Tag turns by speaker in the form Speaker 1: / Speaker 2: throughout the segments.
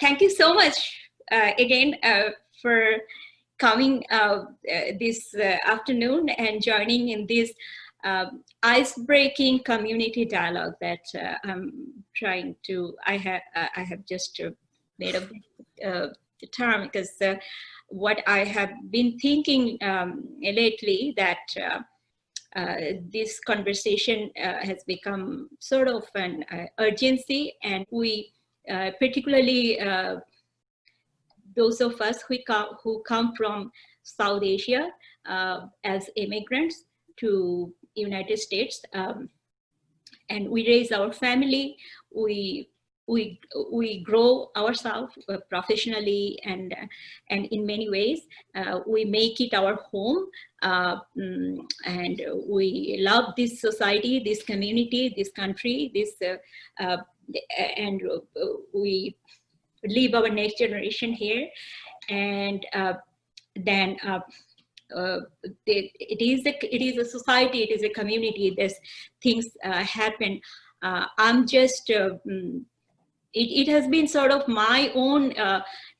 Speaker 1: Thank you so much again for coming this afternoon and joining in this ice-breaking community dialogue that I'm trying to. I have just made up the term because what I have been thinking lately that. This conversation has become sort of an urgency, and we particularly those of us who come from South Asia as immigrants to United States, and we raise our family, we grow ourselves professionally, and in many ways we make it our home, and we love this society, this community, this country, and we live our next generation here, and then it is a society, it is a community. There's things happen. I'm just it has been sort of my own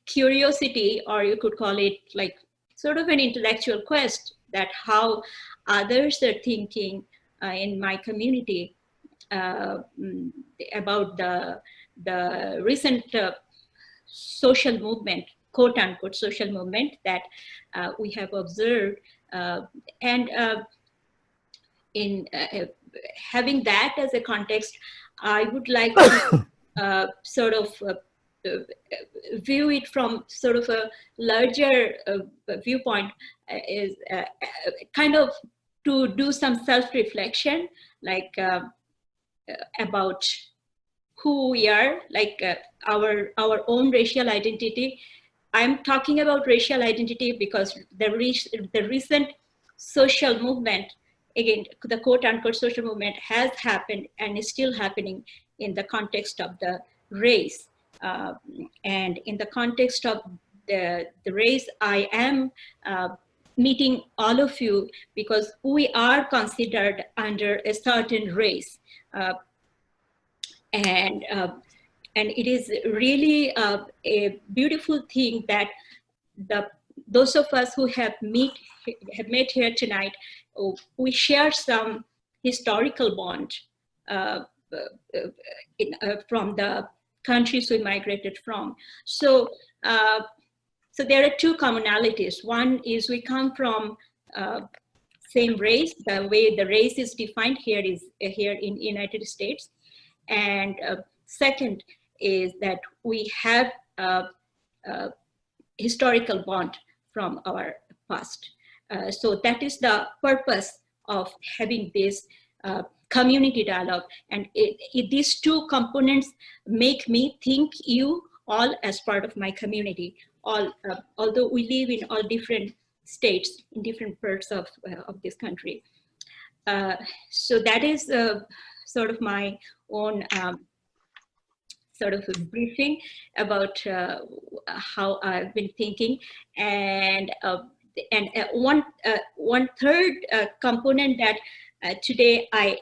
Speaker 1: curiosity, or you could call it like sort of an intellectual quest, that how others are thinking in my community about the recent social movement, quote unquote social movement, that we have observed, and in having that as a context, I would like to sort of view it from sort of a larger viewpoint, is kind of to do some self-reflection, like about who we are, like our own racial identity. I'm talking about racial identity because the recent social movement, again, the quote-unquote social movement, has happened and is still happening in the context of the race. And in the context of the race, I am meeting all of you because we are considered under a certain race. And it is really a beautiful thing that those of us who have met here tonight, we share some historical bond from the countries we migrated from. So, so there are two commonalities. One is we come from same race. The way the race is defined here is here in United States. And second is that we have a historical bond from our past. So that is the purpose of having this community dialogue. And these two components make me think you all as part of my community. Although we live in all different states, in different parts of this country. So that is sort of my own sort of a briefing about how I've been thinking. And one third component that today I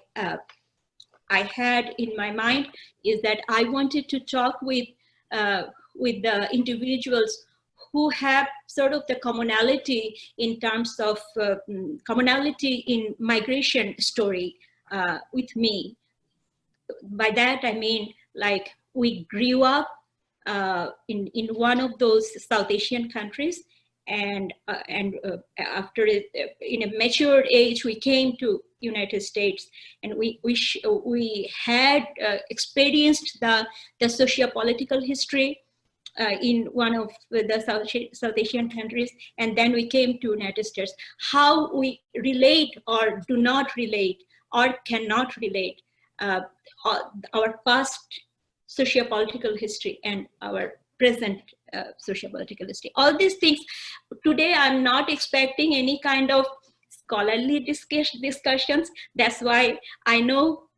Speaker 1: had in my mind is that I wanted to talk with the individuals who have sort of the commonality in terms of commonality in migration story with me. By that I mean, like, we grew up in one of those South Asian countries, and after in a mature age we came to United States, and we had experienced the socio-political history in one of the South Asian countries, and then we came to United States. How we relate or do not relate or cannot relate our past socio-political history and our present socio-political history. All these things, today I'm not expecting any kind of scholarly discussions. That's why I know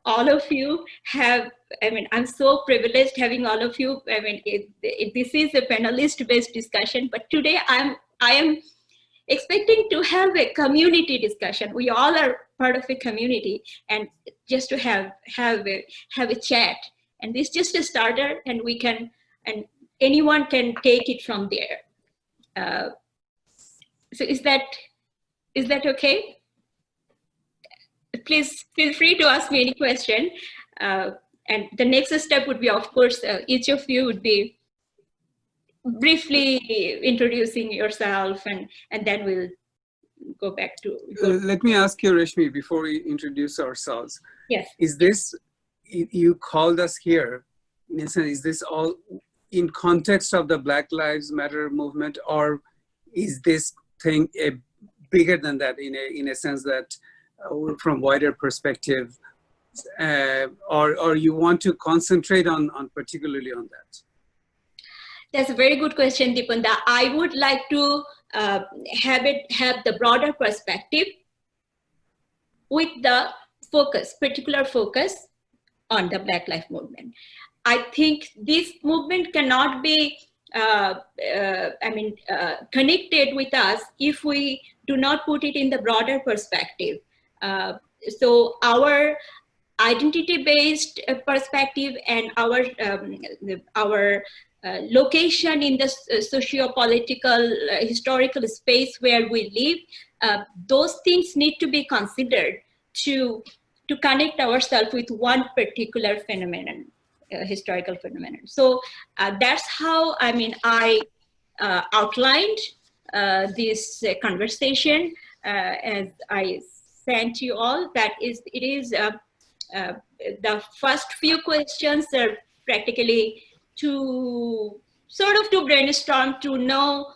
Speaker 1: all of you have, I mean, I'm so privileged having all of you. I mean, this is a panelist-based discussion, but today I am expecting to have a community discussion. We all are part of a community, and just to have a chat. And this is just a starter, and we can and anyone can take it from there. So is that okay? Please feel free to ask me any question. And the next step would be, of course, each of you would be briefly introducing yourself, and then we'll go back to.
Speaker 2: Let me ask you, Rashmi, before we introduce ourselves.
Speaker 1: Yes.
Speaker 2: Is this, you called us here, is this all in context of the Black Lives Matter movement, or is this thing bigger than that in a sense that from wider perspective, or you want to concentrate on particularly on that?
Speaker 1: That's a very good question, Dipanda. I would like to have the broader perspective with the particular focus on the Black Lives Movement. I think this movement cannot be connected with us if we do not put it in the broader perspective. So our identity-based perspective and our location in the socio-political historical space where we live, those things need to be considered to connect ourselves with one particular phenomenon, historical phenomenon. So that's how I outlined this conversation as I sent you all. That is, it is the first few questions are practically to sort of to brainstorm, to know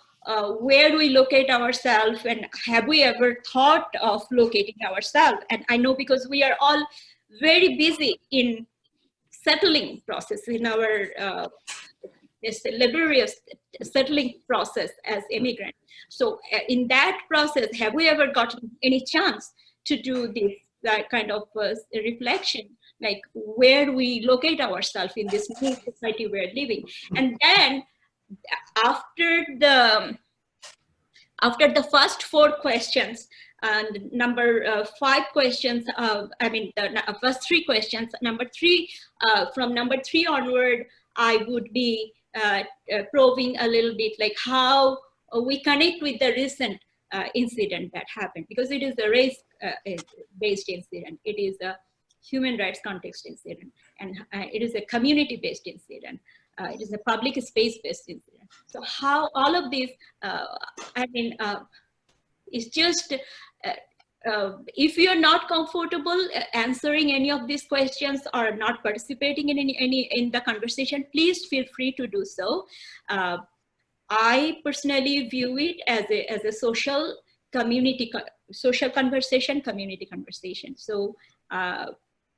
Speaker 1: where we locate ourselves, and have we ever thought of locating ourselves. And I know because we are all very busy in settling process, in our this laborious settling process as immigrants. So in that process, have we ever gotten any chance to do this kind of reflection, like where we locate ourselves in this new society we're living? And then after the first 4 questions, and number 5 questions, the first 3 questions, from number 3 onward, I would be probing a little bit, like how we connect with the recent incident that happened, because it is a race-based incident, it is a human rights context incident, and it is a community-based incident, it is a public space-based incident. So how all of these, it's just, if you're not comfortable answering any of these questions or not participating in in the conversation, please feel free to do so. I personally view it as a social conversation, community conversation. So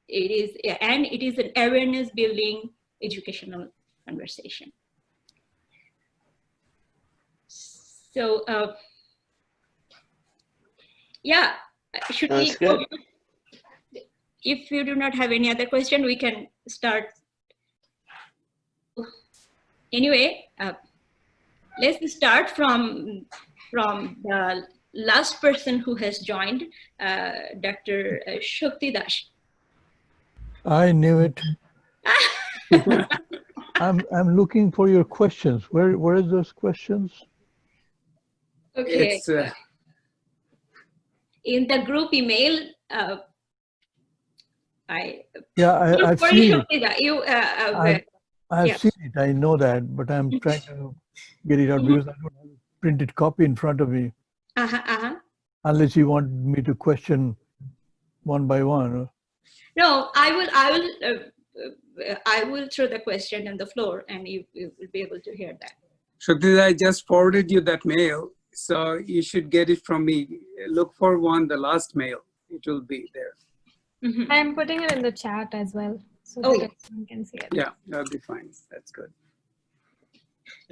Speaker 1: it is an awareness building educational conversation. So yeah, should we go? If you do not have any other question, we can start. Anyway, let's start from the last person who has joined, Dr. Shakti Das.
Speaker 3: I knew it. I'm looking for your questions. Where are those questions?
Speaker 1: Okay. It's, in the group email,
Speaker 3: I've seen it. I've seen it. I know that, but I'm trying to get it out because I don't have a printed copy in front of me. Unless you want me to question one by one.
Speaker 1: No, I will throw the question on the floor, and you will be able to hear that.
Speaker 2: Shakti, I just forwarded you that mail, so you should get it from me. Look for the last mail. It will be there.
Speaker 4: I'm putting it in the chat as well, so that everyone can see it.
Speaker 2: Yeah, that'll be fine. That's good.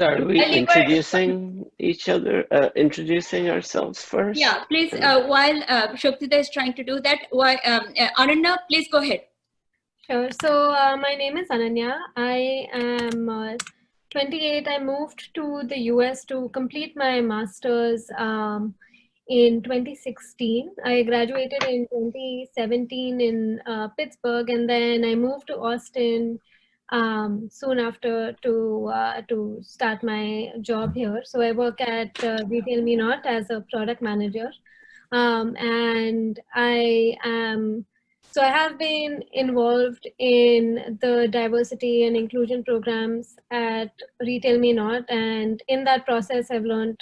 Speaker 5: Are we introducing each other, introducing ourselves first?
Speaker 1: Yeah, please, while Shaktida is trying to do that, Ananya, please go ahead.
Speaker 4: Sure. So my name is Ananya. I am 28. I moved to the US to complete my master's in 2016. I graduated in 2017 in Pittsburgh, and then I moved to Austin soon after to start my job here. So I work at Retail Me Not as a product manager, and so I have been involved in the diversity and inclusion programs at Retail Me Not, and in that process, I've learned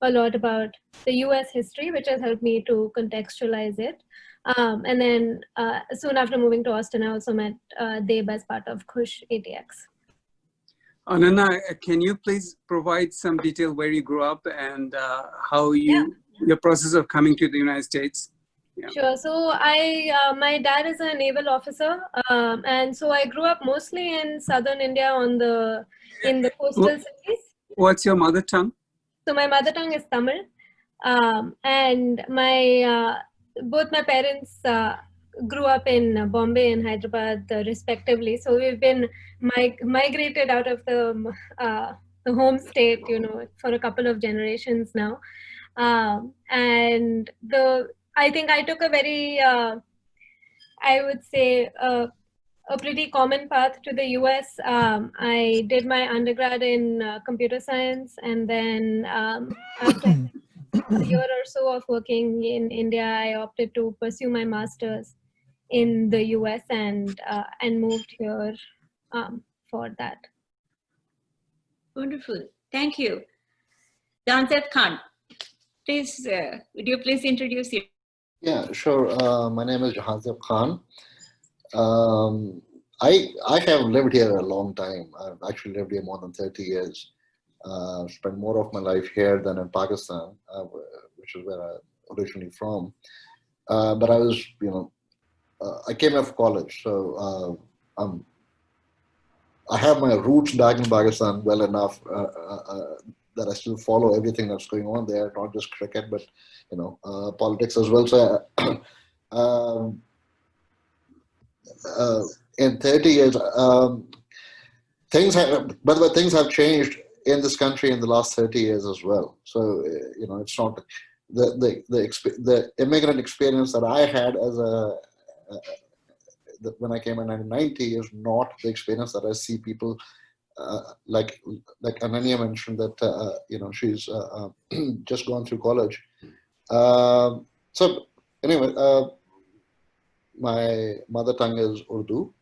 Speaker 4: a lot about the US history, which has helped me to contextualize it. And then soon after moving to Austin, I also met Deb as part of Kush ATX.
Speaker 2: Ananya, can you please provide some detail where you grew up and how your process of coming to the United States? Yeah.
Speaker 4: Sure. So my dad is a naval officer, and so I grew up mostly in southern India in the coastal cities.
Speaker 2: What's your mother tongue?
Speaker 4: So my mother tongue is Tamil, and both my parents grew up in Bombay and Hyderabad respectively. So we've been migrated out of the home state, for a couple of generations now. And I think I took a very, I would say, a pretty common path to the US. I did my undergrad in computer science, and then after a year or so of working in India, I opted to pursue my master's in the US and moved here for that.
Speaker 1: Wonderful. Thank you. Danzeb Khan, please, would you please introduce you?
Speaker 6: Yeah, sure. My name is Jahanzeb Khan. I have lived here a long time. I've actually lived here more than 30 years. Spent more of my life here than in Pakistan, which is where I'm originally from. But I was, I came out of college, so I have my roots back in Pakistan well enough that I still follow everything that's going on there, not just cricket, but politics as well. So in 30 years, things have changed in this country in the last 30 years as well. So it's not the immigrant experience that I had when I came in 1990 is not the experience that I see people like Ananya mentioned that she's just gone through college. So anyway, my mother tongue is Urdu,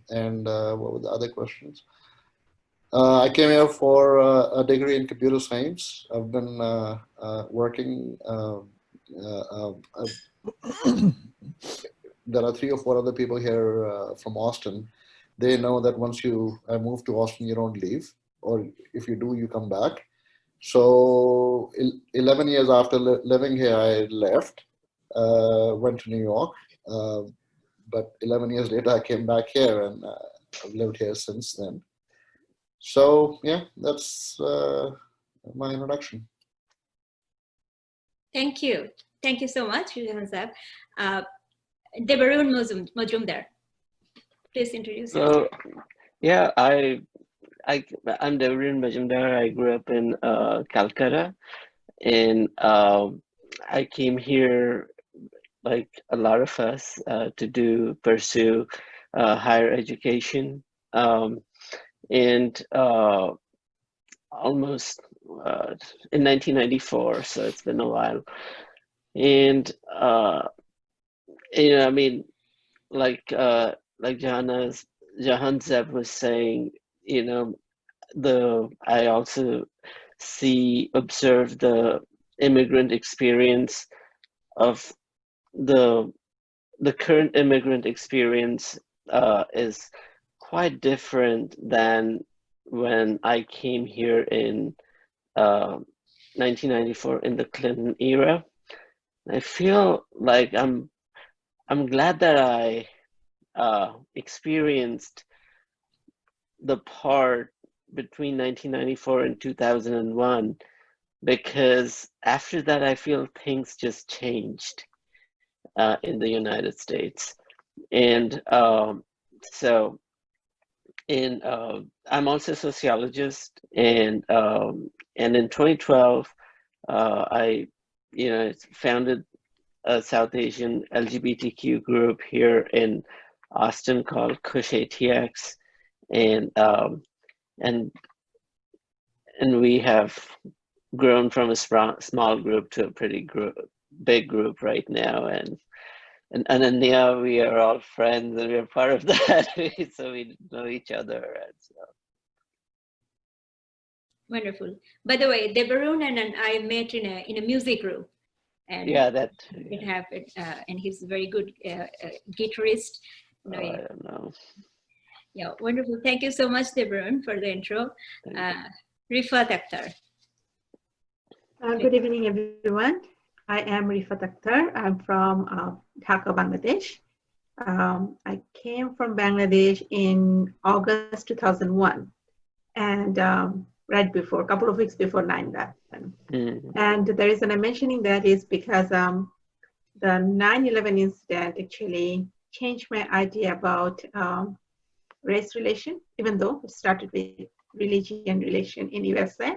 Speaker 6: and what were the other questions? I came here for a degree in computer science. I've been working. There are 3 or 4 other people here from Austin. They know that once you move to Austin, you don't leave, or if you do, you come back. So 11 years after living here, I left, went to New York, but 11 years later, I came back here, and I've lived here since then. So yeah, that's my introduction.
Speaker 1: Thank you. Thank you so much, Jahanzeb. Debarun Majumdar, please introduce yourself.
Speaker 5: Yeah, I'm Debarun Majumdar. I grew up in Calcutta, and I came here, like a lot of us, to pursue higher education, and almost in 1994. So it's been a while, and I mean, like Jahanzeb was saying, I also observe the immigrant experience of the current immigrant experience is quite different than when I came here in 1994 in the Clinton era. I feel like I'm glad that I experienced the part between 1994 and 2001, because after that I feel things just changed in the United States. And so I'm also a sociologist, and in 2012 I founded a South Asian LGBTQ group here in Austin called Kush ATX, and we have grown from a small group to a pretty big group right now, and Ananya, we are all friends and we are part of that, so we know each other. And so.
Speaker 1: Wonderful. By the way, Debarun and I met in a music group, and
Speaker 5: yeah, that
Speaker 1: it happened. And he's a very good guitarist.
Speaker 5: I don't know.
Speaker 1: Yeah, wonderful. Thank you so much, Debarun, for the intro. Rifat Akhtar.
Speaker 7: Good evening, everyone. I am Rifat Akhtar. I'm from Dhaka, Bangladesh. I came from Bangladesh in August 2001, and right before, a couple of weeks before 9/11. And the reason I'm mentioning that is because the 9/11 incident actually changed my idea about race relation, even though it started with religion relation in USA.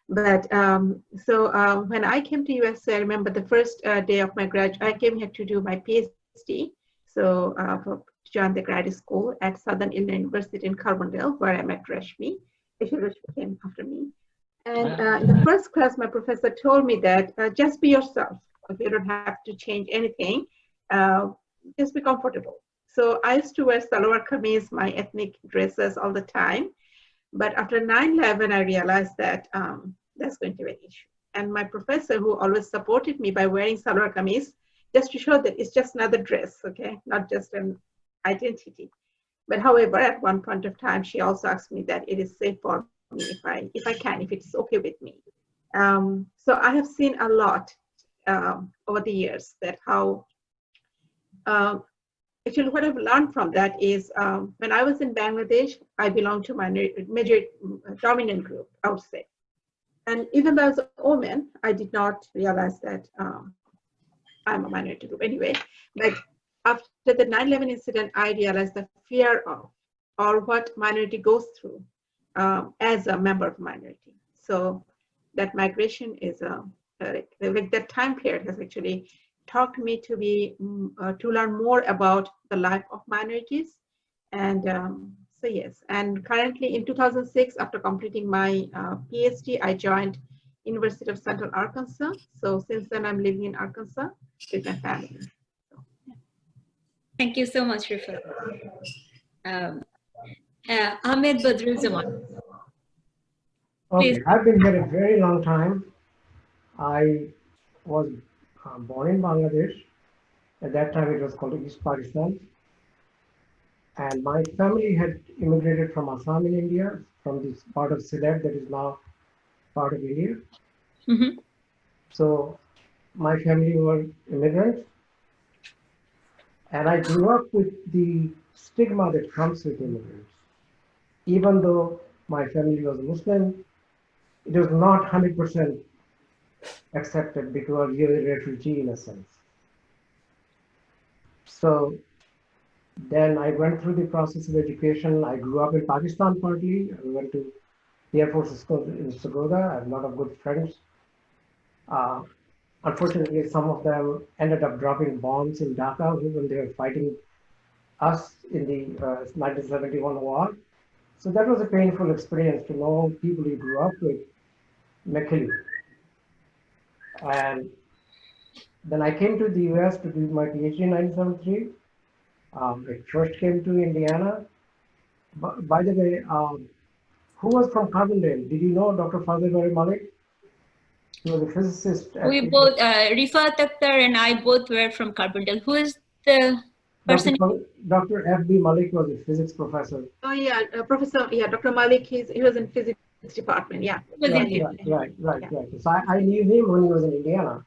Speaker 7: But when I came to USA, I remember the first day of my I came here to do my PhD. So to join the grad school at Southern Illinois University in Carbondale, where I met Rashmi. Rashmi came after me. And in the first class, my professor told me that just be yourself. You don't have to change anything. Just be comfortable. So I used to wear salwar kameez, my ethnic dresses all the time. But after 9/11, I realized that that's going to be an issue. And my professor, who always supported me by wearing salwar kameez, just to show that it's just another dress, okay, not just an identity. But however, at one point of time, she also asked me that it is safe for me if I can, if it's okay with me. So I have seen a lot over the years that how. Actually, what I've learned from that is when I was in Bangladesh, I belonged to my major dominant group, I would say. And even though I was a woman, I did not realize that I'm a minority group anyway. But after the 9/11 incident, I realized the fear of or what minority goes through as a member of minority. So that migration is like that time period has actually taught me to learn more about the life of minorities. And so yes, and currently in 2006, after completing my PhD, I joined University of Central Arkansas. So since then I'm living in Arkansas with my family. So, yeah.
Speaker 1: Thank you so much, Rifat. Ahmed Badruzzaman.
Speaker 8: Okay, I've been here a very long time. I was born in Bangladesh. At that time, it was called East Pakistan. And my family had immigrated from Assam in India, from this part of Sylhet that is now part of India.
Speaker 1: Mm-hmm.
Speaker 8: So my family were immigrants. And I grew up with the stigma that comes with immigrants. Even though my family was Muslim, it was not 100% accepted because you're a refugee in a sense. So then I went through the process of education. I grew up in Pakistan partly. I went to the Air Force School in Sagoda. I have a lot of good friends. Unfortunately, some of them ended up dropping bombs in Dhaka when they were fighting us in the 1971 war. So that was a painful experience to know people you grew up with may kill you. And then I came to the US to do my PhD in 1973. I first came to Indiana. By the way, who was from Carbondale? Did you know Dr. Fazil Malik? He was a physicist.
Speaker 1: We both, Rifat Akhtar and I both were from Carbondale. Who is the person?
Speaker 8: Dr. F.B. Malik was a physics professor.
Speaker 7: Oh yeah, Professor, yeah, Dr. Malik, he was in physics department, yeah.
Speaker 8: Right. So I knew him when he was in Indiana.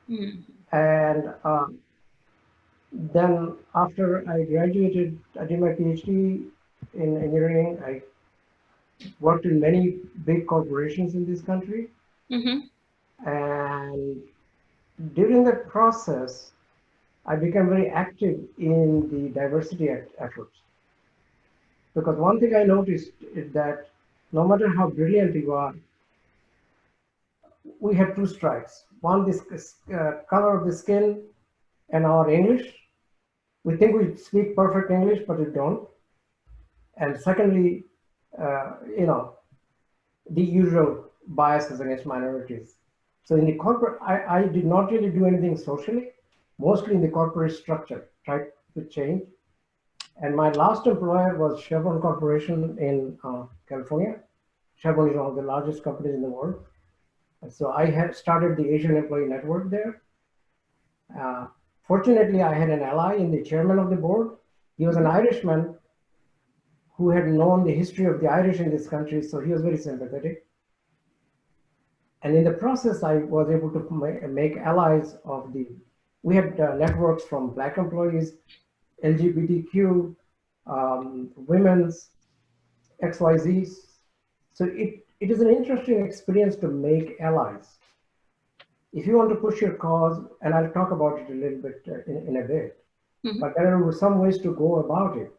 Speaker 1: Mm.
Speaker 8: And then after I graduated, I did my PhD in engineering. I worked in many big corporations in this country.
Speaker 1: Mm-hmm.
Speaker 8: And during that process, I became very active in the diversity efforts. Because one thing I noticed is that no matter how brilliant you are, we had two strikes. One, this color of the skin and our English. We think we speak perfect English, but we don't. And secondly, the usual biases against minorities. So in the corporate, I did not really do anything socially, mostly in the corporate structure, tried to change. And my last employer was Chevron Corporation in California. Chevron is one of the largest companies in the world. And so I had started the Asian Employee Network there. Fortunately, I had an ally in the chairman of the board. He was an Irishman who had known the history of the Irish in this country, so he was very sympathetic. And in the process, I was able to make allies of we had networks from Black employees, LGBTQ, women's, XYZs. So it is an interesting experience to make allies. If you want to push your cause, and I'll talk about it a little bit in a bit, but there are some ways to go about it.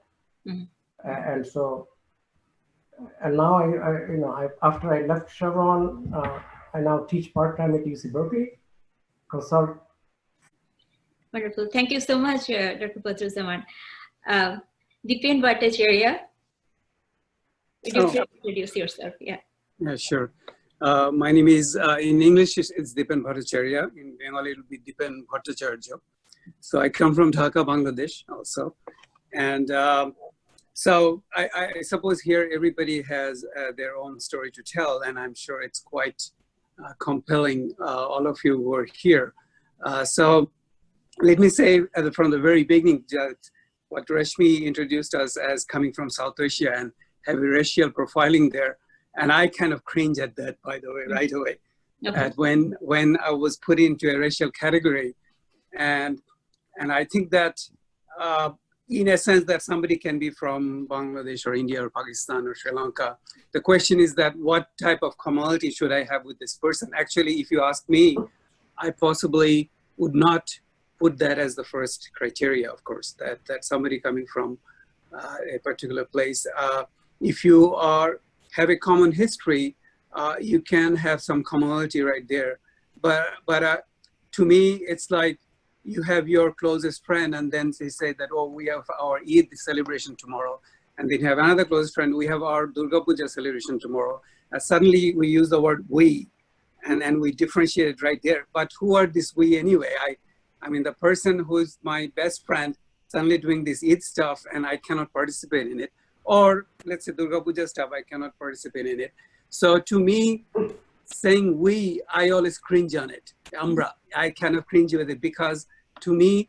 Speaker 8: And so, and now after I left Chevron, I now teach part-time at UC Berkeley, consult.
Speaker 1: Wonderful. Thank you so much, Dr. Patrusaman. Dipen Bhattacharya, would you introduce yourself? Yeah.
Speaker 2: Yeah, sure. My name is, in English, it's Dipen Bhattacharya. In Bengali, it will be Dipen Bhattacharya. So I come from Dhaka, Bangladesh also. And so I suppose here everybody has their own story to tell, and I'm sure it's quite compelling, all of you who are here. So let me say from the very beginning that what Rashmi introduced us as coming from South Asia and heavy racial profiling there. And I kind of cringe at that, by the way, right away. Okay. At when I was put into a racial category. And I think that in a sense that somebody can be from Bangladesh or India or Pakistan or Sri Lanka. The question is that what type of commonality should I have with this person? Actually, if you ask me, I possibly would not put that as the first criteria, of course, that somebody coming from a particular place. If you have a common history, you can have some commonality right there. But to me, it's like you have your closest friend and then they say that, oh, we have our Eid celebration tomorrow. And then you have another close friend, we have our Durga Puja celebration tomorrow. And suddenly we use the word we, and we differentiate it right there. But who are these we anyway? I mean, the person who is my best friend suddenly doing this Eid stuff and I cannot participate in it. Or let's say Durga Puja stuff, I cannot participate in it. So to me, saying we, I always cringe on it. Umbra, I kind of cringe with it because to me,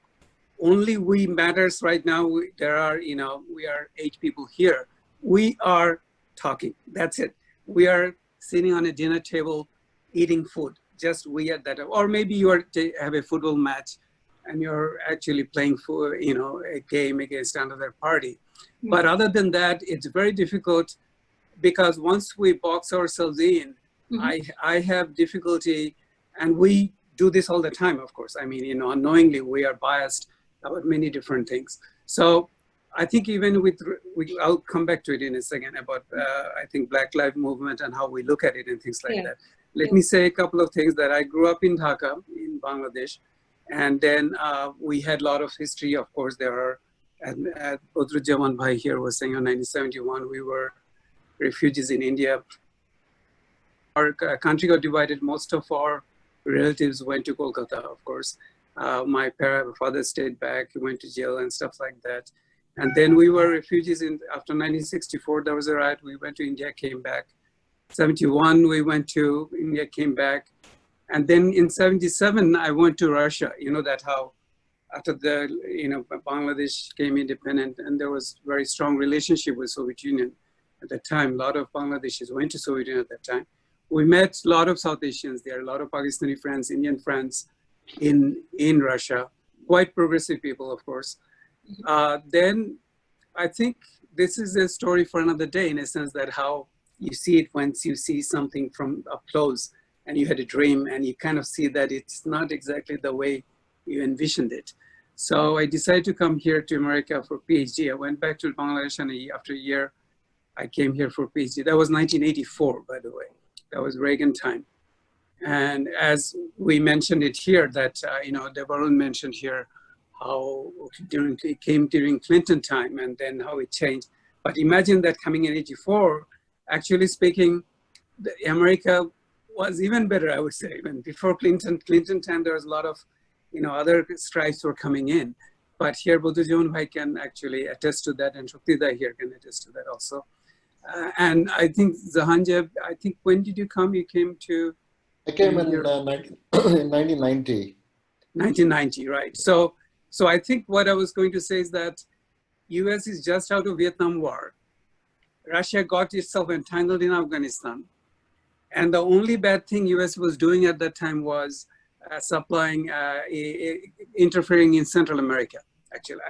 Speaker 2: only we matters right now. There are, we are 8 people here. We are talking, that's it. We are sitting on a dinner table, eating food, just we at that. Or maybe you have a football match and you're actually playing for, a game against another party. But other than that, it's very difficult because once we box ourselves in, I have difficulty, and we do this all the time, of course. I mean, unknowingly, we are biased about many different things. So I think even I'll come back to it in a second about, I think, Black Lives Movement and how we look at it and things like that. Let me say a couple of things that I grew up in Dhaka, in Bangladesh. And then we had a lot of history, of course. There are, and Badrujaman Bhai here was saying in 1971, we were refugees in India. Our country got divided. Most of our relatives went to Kolkata, of course. My father stayed back, he went to jail and stuff like that. And then we were refugees after 1964, there was a riot. We went to India, came back. 71, we went to India, came back. And then in 77, I went to Russia. You know that how after Bangladesh came independent and there was very strong relationship with Soviet Union at that time. A lot of Bangladeshis went to Soviet Union at that time. We met a lot of South Asians there, a lot of Pakistani friends, Indian friends in Russia, quite progressive people, of course. Then I think this is a story for another day in a sense that how you see it once you see something from up close and you had a dream and you kind of see that it's not exactly the way you envisioned it. So I decided to come here to America for PhD. I went back to Bangladesh and after a year, I came here for PhD. That was 1984, by the way. That was Reagan time. And as we mentioned it here, that, Devarun mentioned here how it came during Clinton time and then how it changed. But imagine that coming in 84, actually speaking, America was even better, I would say. Even before Clinton time, there was a lot of, other stripes were coming in. But here, Bodhujevan Bhai can actually attest to that, and Shaktida here can attest to that also. And I think Zahanjab, when did you come? You came to...
Speaker 6: I came in 1990.
Speaker 2: 1990, right. So I think what I was going to say is that US is just out of Vietnam War. Russia got itself entangled in Afghanistan. And the only bad thing US was doing at that time was interfering in Central America. Actually,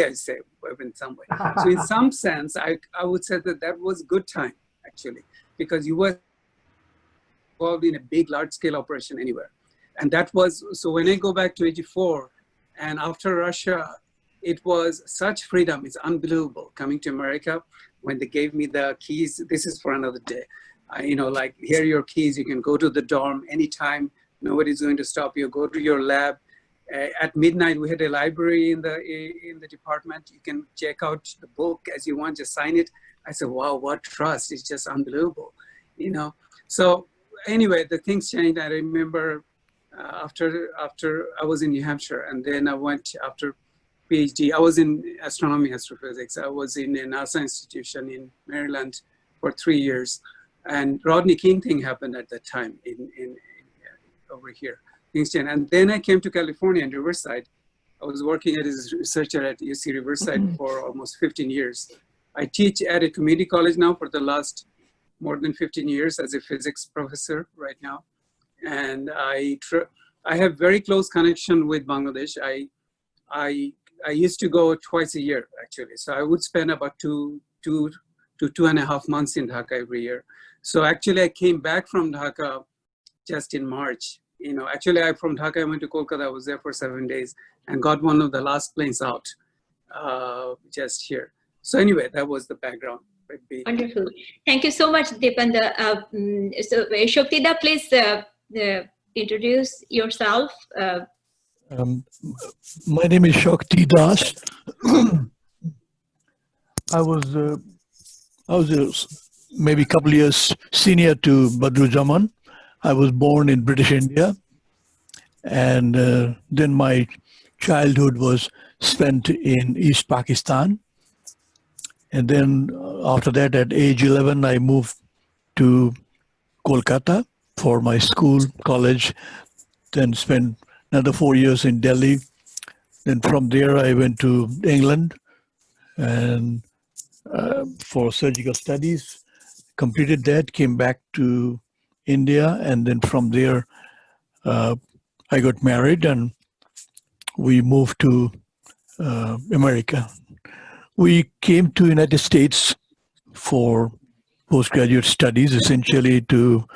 Speaker 2: I say in some way. So in some sense, I would say that was a good time, actually, because US involved in a big, large-scale operation anywhere. And that was, so when I go back to 84, and after Russia, it was such freedom. It's unbelievable coming to America when they gave me the keys. This is for another day. Like, here are your keys. You can go to the dorm anytime. Nobody's going to stop you. Go to your lab. At midnight, we had a library in the department. You can check out the book as you want, just sign it. I said, wow, what trust. It's just unbelievable, So anyway, the things changed. I remember after I was in New Hampshire, and then I went after PhD. I was in astronomy, astrophysics. I was in a NASA institution in Maryland for 3 years. And Rodney King thing happened at that time in over here. Things changed. And then I came to California in Riverside. I was working as a researcher at UC Riverside for almost 15 years. I teach at a community college now for the last more than 15 years as a physics professor right now. And I have very close connection with Bangladesh. I used to go twice a year, actually. So I would spend about 2 to 2.5 months in Dhaka every year. So actually I came back from Dhaka just in March. Actually from Dhaka, I went to Kolkata. I was there for 7 days and got one of the last planes out just here. So anyway, that was the background.
Speaker 1: Wonderful. Thank you so much, Dipanda. So Shaktida, please introduce yourself.
Speaker 3: My name is Shakti Das. I was maybe a couple of years senior to Badrujaman. I was born in British India, and then my childhood was spent in East Pakistan. And then after that, at age 11, I moved to Kolkata for my school, college, then spent another 4 years in Delhi. Then from there, I went to England and for surgical studies, completed that, came back to India, and then from there, I got married and we moved to America. We came to United States for postgraduate studies, essentially to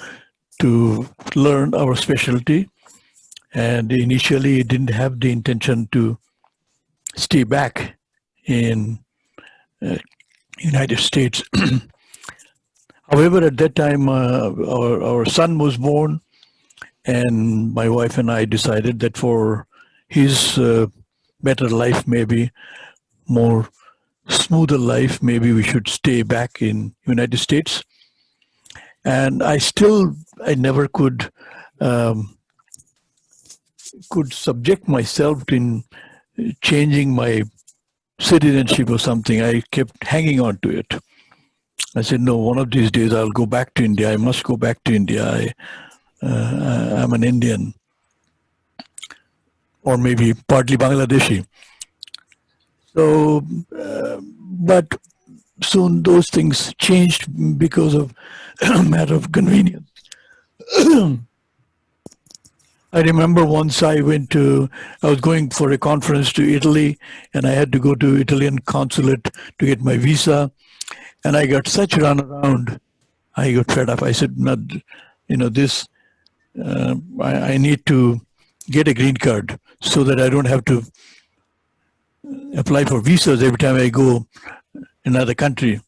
Speaker 3: learn our specialty. And initially didn't have the intention to stay back in United States. However, at that time, our son was born, and my wife and I decided that for his better life, maybe more smoother life, maybe we should stay back in United States. And I never could subject myself in changing my citizenship or something. I kept hanging on to it. I said, no, one of these days I'll go back to India. I must go back to India. I'm an Indian, or maybe partly Bangladeshi. So, but soon those things changed because of a matter of convenience. I remember once I was going for a conference to Italy, and I had to go to Italian consulate to get my visa, and I got such runaround. I got fed up. I said, I need to get a green card so that I don't have to apply for visas every time I go another country.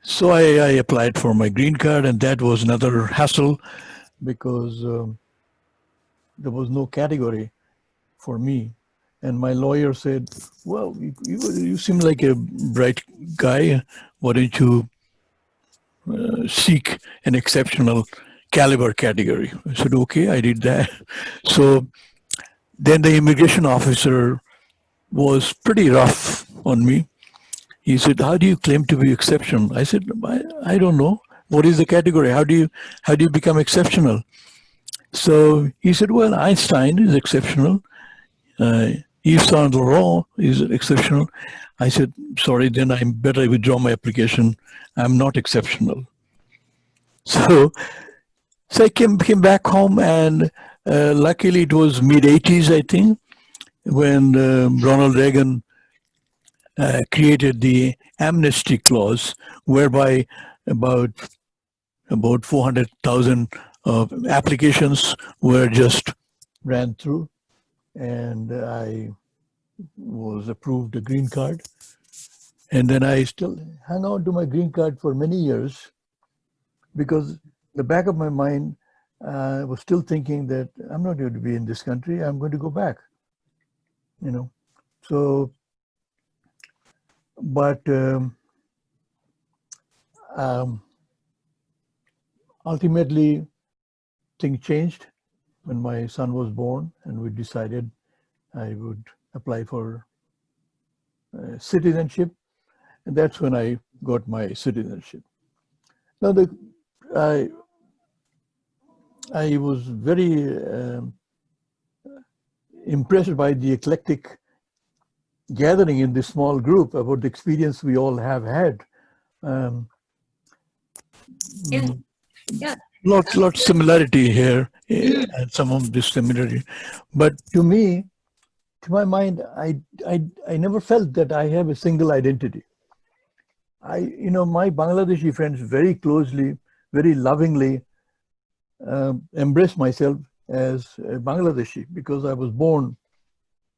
Speaker 3: So I applied for my green card, and that was another hassle because there was no category for me. And my lawyer said, well, you seem like a bright guy. Why don't you seek an exceptional caliber category? I said, okay, I did that. So then the immigration officer was pretty rough on me. He said, how do you claim to be exceptional? I said, I don't know. What is the category? How do you become exceptional? So he said, well, Einstein is exceptional. Yves Saint Laurent is exceptional. I said, sorry, then I better withdraw my application. I'm not exceptional. So I came back home, and luckily it was mid-'80s, I think, when Ronald Reagan created the amnesty clause, whereby about 400,000 applications were just ran through, and I was approved a green card. And then I still hung on to my green card for many years, because in the back of my mind, I was still thinking that I'm not going to be in this country, I'm going to go back, you know. So, but ultimately, things changed when my son was born, and we decided I would apply for citizenship, and that's when I got my citizenship. Now, I was very impressed by the eclectic gathering in this small group about the experience we all have had.
Speaker 1: Yeah.
Speaker 3: Lots similarity here, and some of this similarity. But to me, to my mind, I never felt that I have a single identity. My Bangladeshi friends very closely, very lovingly embrace myself as a Bangladeshi, because I was born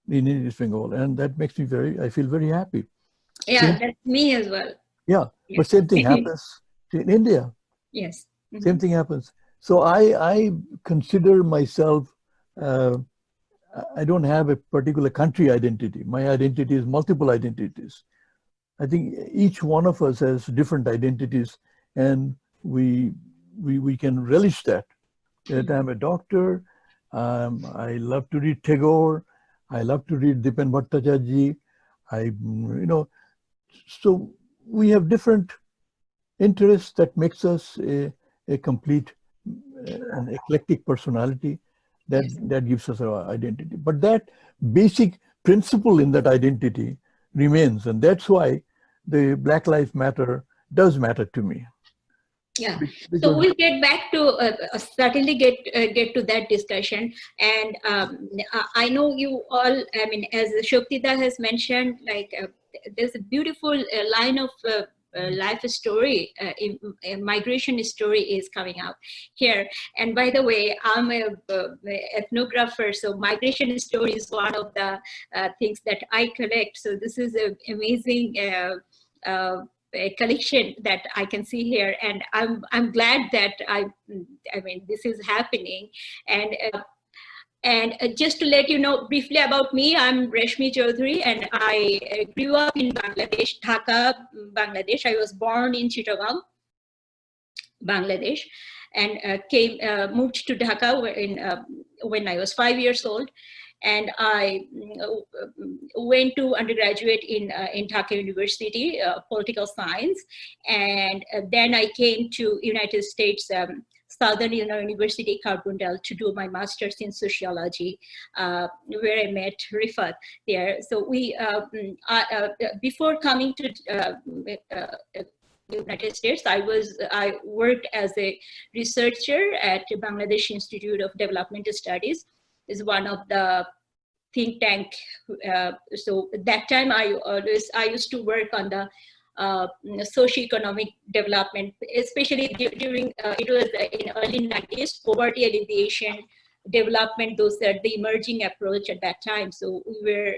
Speaker 3: in East Bengal, and that makes me I feel very happy.
Speaker 1: Yeah, that's me as well.
Speaker 3: Yeah, yes. But same thing happens in India.
Speaker 1: Yes. Mm-hmm.
Speaker 3: Same thing happens. So I consider myself, I don't have a particular country identity. My identity is multiple identities. I think each one of us has different identities, and we can relish that. That I'm a doctor. I love to read Tagore. I love to read Dipen Bhattacharjee. So we have different interests that makes us a complete, an eclectic personality that gives us our identity. But that basic principle in that identity remains, and that's why the Black Lives Matter does matter to me.
Speaker 1: Yeah, so we'll get back to certainly get to that discussion. And I know you all, I mean, as Shoktita has mentioned, like there's a beautiful line of life story, migration story is coming out here. And by the way, I'm a ethnographer, so migration story is one of the things that I collect. So this is an amazing a collection that I can see here, and I'm glad that I mean this is happening. And just to let you know briefly about me, I'm Reshmi Chaudhary, and I grew up in Bangladesh, Dhaka, Bangladesh. I was born in Chittagong, Bangladesh, and moved to Dhaka when I was 5 years old. And I went to undergraduate in Dhaka University, political science. And then I came to United States, Southern University, Carbondale, to do my master's in sociology, where I met Rifat there. So before coming to United States, I worked as a researcher at the Bangladesh Institute of Developmental Studies. Is one of the think tank. So that time I used to work on the socio-economic development, especially during it was in early 90s, poverty alleviation, development. Those are the emerging approach at that time. So we were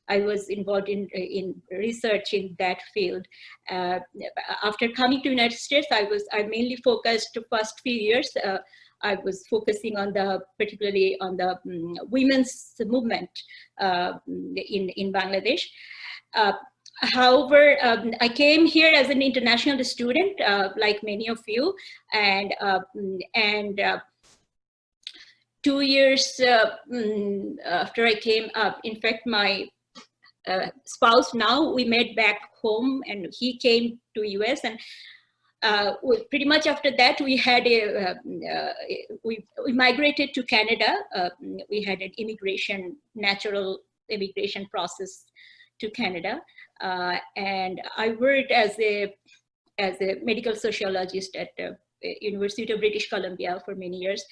Speaker 1: I was involved in research in that field. After coming to United States, I mainly focused the first few years. I was focusing on particularly on the women's movement in Bangladesh. However, I came here as an international student, like many of you, and 2 years after I came up, in fact, my spouse now, we met back home, and he came to US, and pretty much after that we had we migrated to Canada. We had an natural immigration process to Canada, and I worked as a medical sociologist at the University of British Columbia for many years,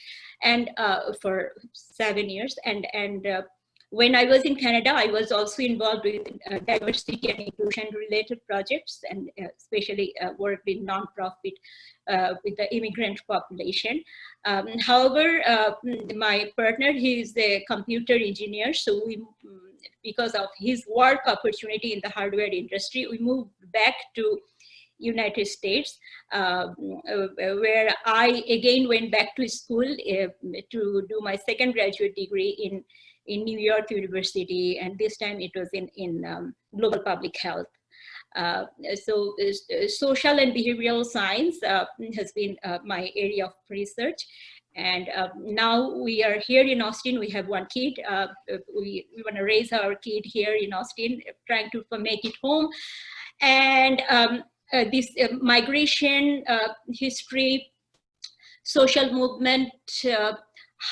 Speaker 1: and for 7 years. And when I was in Canada, I was also involved with diversity and inclusion related projects, and especially work with nonprofit with the immigrant population. However, my partner, he is a computer engineer, so because of his work opportunity in the hardware industry, we moved back to United States, where I again went back to school to do my second graduate degree in New York University, and this time it was in global public health. So social and behavioral science has been my area of research. And now we are here in Austin. We have one kid. We want to raise our kid here in Austin, trying to make it home. And this migration history, social movement,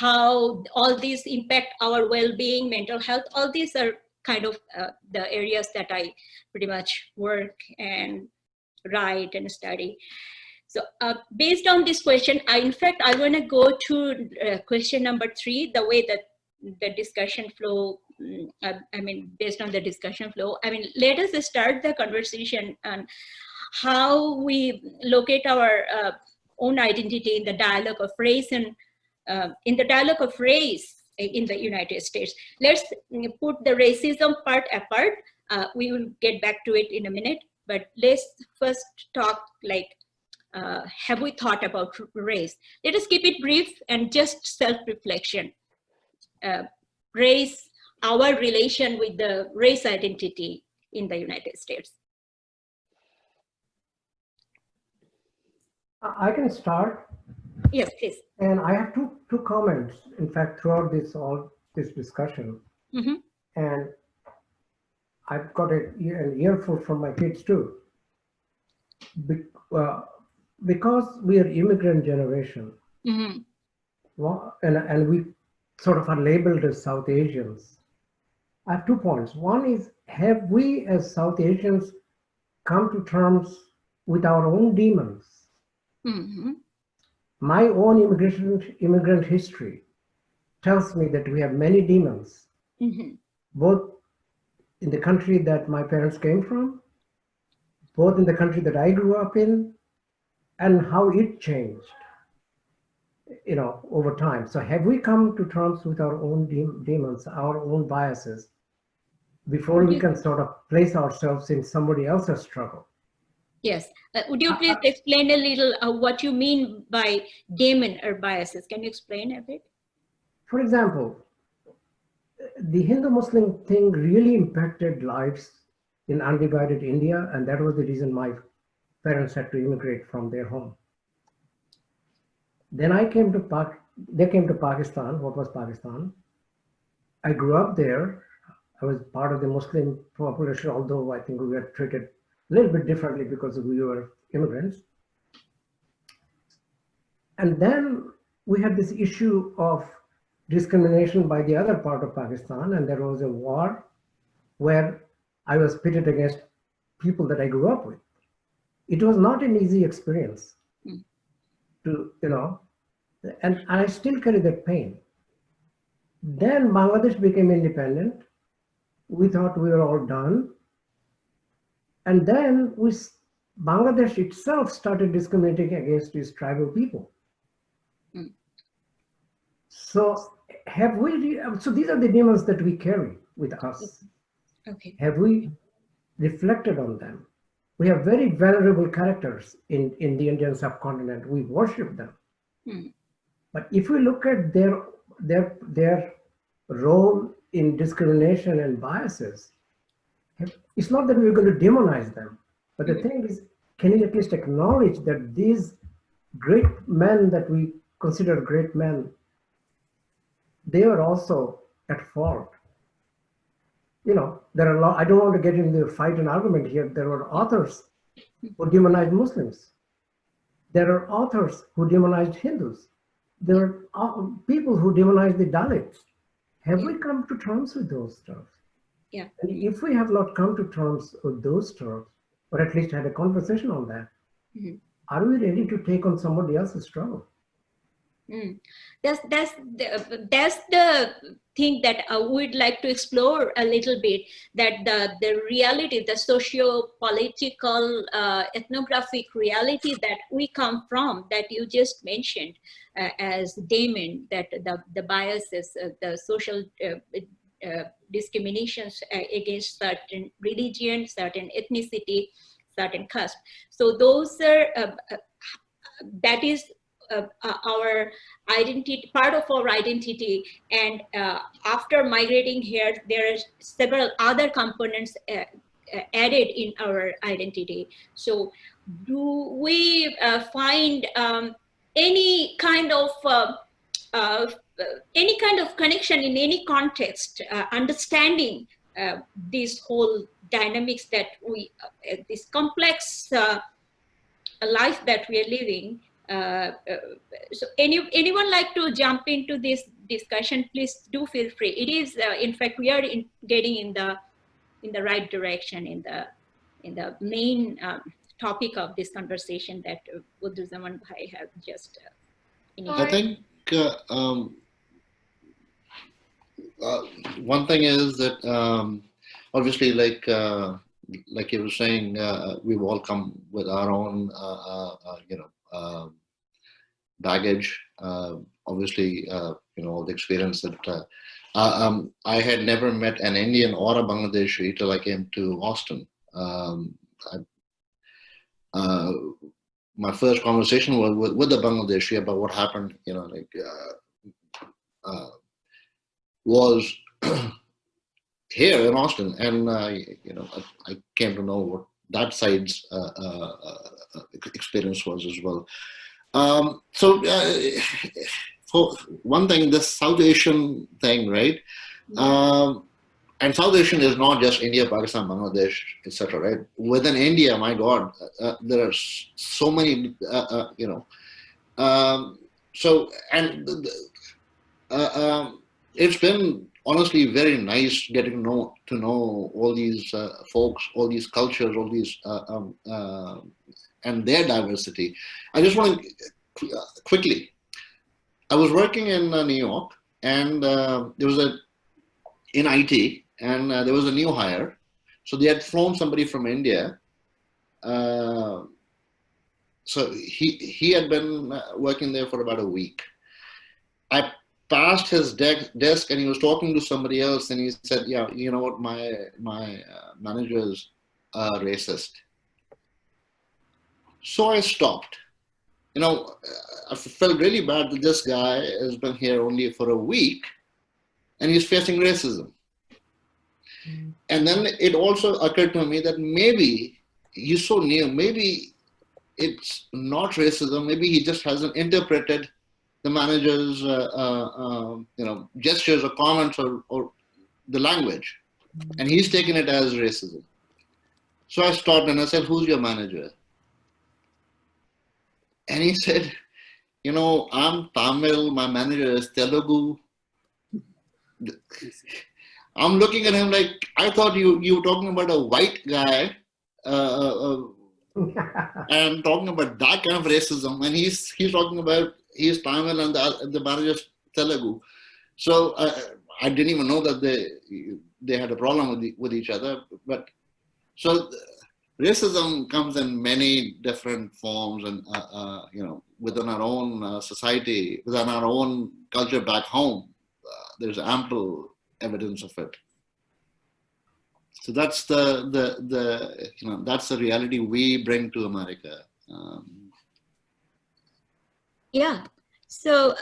Speaker 1: how all these impact our well-being, mental health, all these are kind of the areas that I pretty much work and write and study. So based on this question, in fact, I want to go to question number 3, the way that the discussion flow, I mean, based on the discussion flow, I mean, let us start the conversation on how we locate our own identity in the dialogue of race and in the dialogue of race in the United States. Let's put the racism part apart. We will get back to it in a minute, but let's first talk like, have we thought about race? Let us keep it brief and just self-reflection. Race, our relation with the race identity in the United States.
Speaker 8: I can start.
Speaker 1: Yes, please.
Speaker 8: And I have two comments, in fact, throughout this discussion.
Speaker 1: Mm-hmm.
Speaker 8: And I've got an earful from my kids too. Because we are immigrant generation,
Speaker 1: mm-hmm.
Speaker 8: and we sort of are labeled as South Asians. I have 2 points. One is, have we as South Asians come to terms with our own demons?
Speaker 1: Mm-hmm.
Speaker 8: My own immigrant history tells me that we have many demons,
Speaker 1: mm-hmm.
Speaker 8: both in the country that my parents came from, both in the country that I grew up in, and how it changed, over time. So have we come to terms with our own demons, our own biases, before we can sort of place ourselves in somebody else's struggle?
Speaker 1: Yes. Would you please explain a little what you mean by demon or biases? Can you explain a bit?
Speaker 8: For example, the Hindu-Muslim thing really impacted lives in undivided India, and that was the reason my parents had to immigrate from their home. Then they came to Pakistan. What was Pakistan? I grew up there. I was part of the Muslim population, although I think we were treated a little bit differently because we were immigrants. And then we had this issue of discrimination by the other part of Pakistan, and there was a war where I was pitted against people that I grew up with. It was not an easy experience and I still carry that pain. Then Bangladesh became independent. We thought we were all done. And then Bangladesh itself started discriminating against these tribal people. So so these are the demons that we carry with us.
Speaker 1: Okay.
Speaker 8: Have we reflected on them? We have very venerable characters in the Indian subcontinent. We worship them. But if we look at their role in discrimination and biases, it's not that we're going to demonize them, but the thing is, can you at least acknowledge that these great men that we consider great men, they are also at fault? You know, there are a lot, I don't want to get into the fight and argument here. There are authors who demonized Muslims. There are authors who demonized Hindus. There are people who demonize the Dalits. Have we come to terms with those stuff?
Speaker 1: Yeah.
Speaker 8: And if we have not come to terms with those terms, or at least had a conversation on that, are we ready to take on somebody else's struggle?
Speaker 1: That's the thing that I would like to explore a little bit, that the reality, the socio-political, ethnographic reality that we come from, that you just mentioned as Damon, that the biases, the social discriminations against certain religion, certain ethnicity, certain caste. So those are, that is our identity, part of our identity. And after migrating here, there are several other components added in our identity. So do we find any kind of connection in any context, understanding this whole dynamics that we, this complex life that we are living? So anyone like to jump into this discussion, please do feel free. It is in fact, we are getting in the right direction, in the main topic of this conversation that Buddhuzaman Bhai have just
Speaker 6: I think one thing is that obviously, like you were saying, we've all come with our own baggage. Obviously, all the experience that I had never met an Indian or a Bangladeshi till I came to Austin. My first conversation was with the Bangladeshi about what happened, was here in Austin, and I came to know what that side's experience was as well. So for one thing, this South Asian thing, right? And South Asian is not just India, Pakistan, Bangladesh, etc. Right? Within India, my God, there are so many, So, and it's been honestly very nice getting to know all these folks, all these cultures, all these and their diversity. I just want to quickly. I was working in New York, and there was in IT. And there was a new hire. So they had flown somebody from India. So he had been working there for about a week. I passed his desk and he was talking to somebody else, and he said, yeah, you know what, my manager is racist. So I stopped. I felt really bad that this guy has been here only for a week and he's facing racism. And then it also occurred to me that maybe he's so new, maybe it's not racism, maybe he just hasn't interpreted the manager's gestures or comments or the language, and he's taken it as racism. So I stopped and I said, who's your manager? And he said, I'm Tamil, my manager is Telugu. I'm looking at him like, I thought you were talking about a white guy and talking about that kind of racism, and he's talking about he's Tamil and the manager's Telugu. So I didn't even know that they had a problem with each other. But so racism comes in many different forms, and within our own society, within our own culture back home, there's ample evidence of it. So that's the that's the reality we bring to America.
Speaker 1: Yeah. So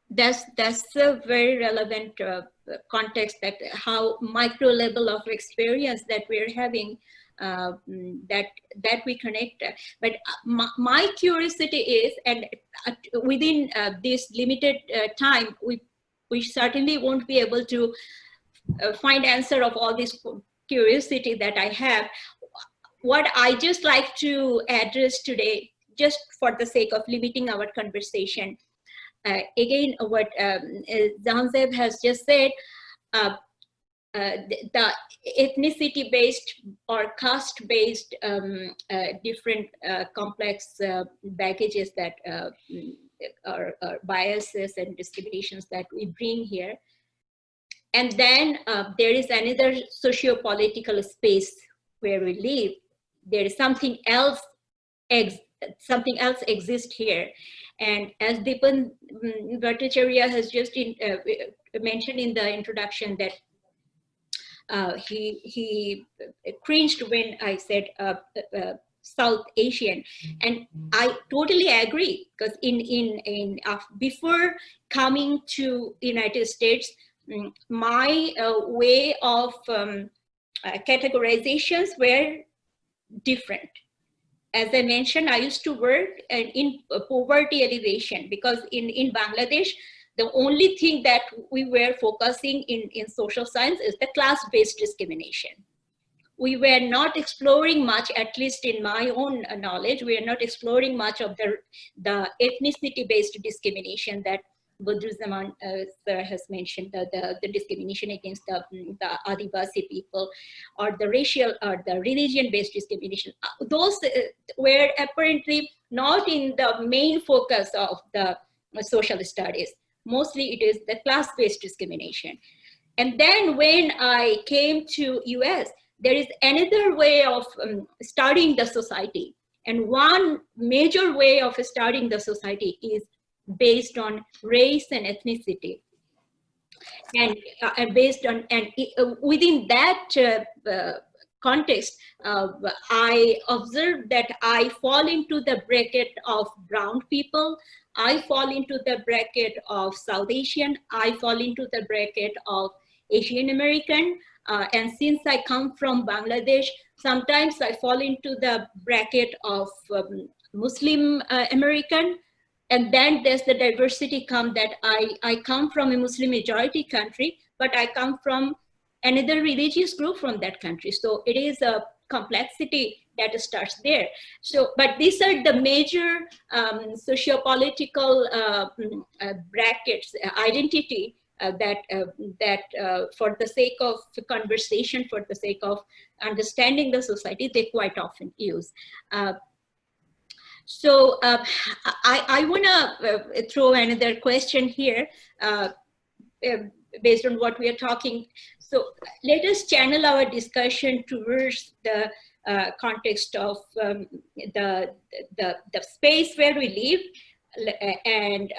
Speaker 1: that's a very relevant context, that how micro level of experience that we're having, that we connect. But my curiosity is, and within this limited time, we certainly won't be able to find answer of all this curiosity that I have. What I just like to address today, just for the sake of limiting our conversation, again, what Zanzeb has just said, the ethnicity-based or caste-based different complex baggages that are biases and discriminations that we bring here. And then there is another socio-political space where we live. There is something else exists here. And as Dipan Bhattacharya has just mentioned in the introduction, that he cringed when I said South Asian, and I totally agree, because before coming to United States, my way of categorizations were different. As I mentioned, I used to work in poverty alleviation, because in Bangladesh, the only thing that we were focusing in social science is the class-based discrimination. We were not exploring much, at least in my own knowledge, we are not exploring much of the ethnicity-based discrimination that Badruzaman sir has mentioned, the discrimination against the Adivasi people, or the racial or the religion-based discrimination. Those were apparently not in the main focus of the social studies. Mostly it is the class-based discrimination. And then when I came to US, there is another way of studying the society. And one major way of studying the society is based on race and ethnicity, and based on, and within that context, I observed that I fall into the bracket of brown people, I fall into the bracket of South Asian, I fall into the bracket of Asian American, and since I come from Bangladesh, sometimes I fall into the bracket of Muslim American. And then there's the diversity come that I come from a Muslim majority country, but I come from another religious group from that country. So it is a complexity that starts there. So, but these are the major socio-political brackets, identity that for the sake of conversation, for the sake of understanding the society, they quite often use. So I want to throw another question here based on what we are talking. So let us channel our discussion towards the context of the space where we live and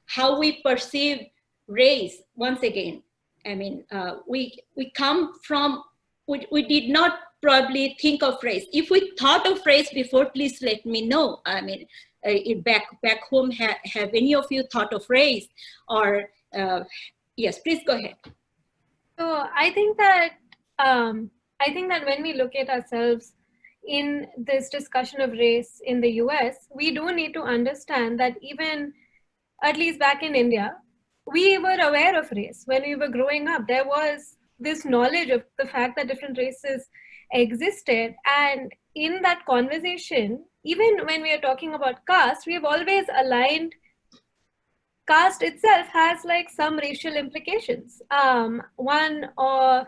Speaker 1: how we perceive race. Once again, I mean, we come from, we did not probably think of race. If we thought of race before, please let me know. I mean, back home, have any of you thought of race? Or yes, please go ahead.
Speaker 4: So I think that when we look at ourselves in this discussion of race in the US, we do need to understand that even, at least back in India, we were aware of race. When we were growing up, there was this knowledge of the fact that different races existed, and in that conversation, even when we are talking about caste, we have always aligned caste itself has like some racial implications. One of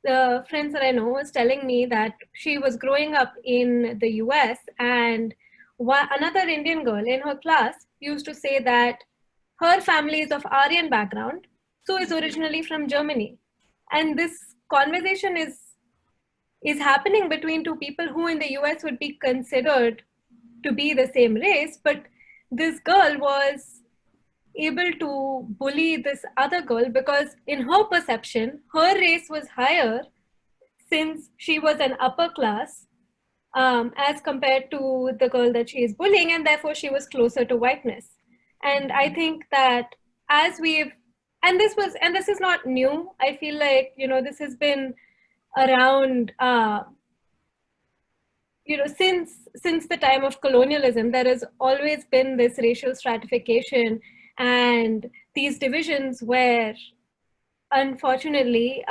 Speaker 4: the friends that I know was telling me that she was growing up in the US, and another Indian girl in her class used to say that her family is of Aryan background, so is originally from Germany. And this conversation is happening between two people who in the US would be considered to be the same race, but this girl was able to bully this other girl because in her perception, her race was higher since she was an upper class as compared to the girl that she is bullying, and therefore she was closer to whiteness. And I think that as we've, and this is not new, I feel like, you know, this has been around, you know, since the time of colonialism. There has always been this racial stratification and these divisions where, unfortunately,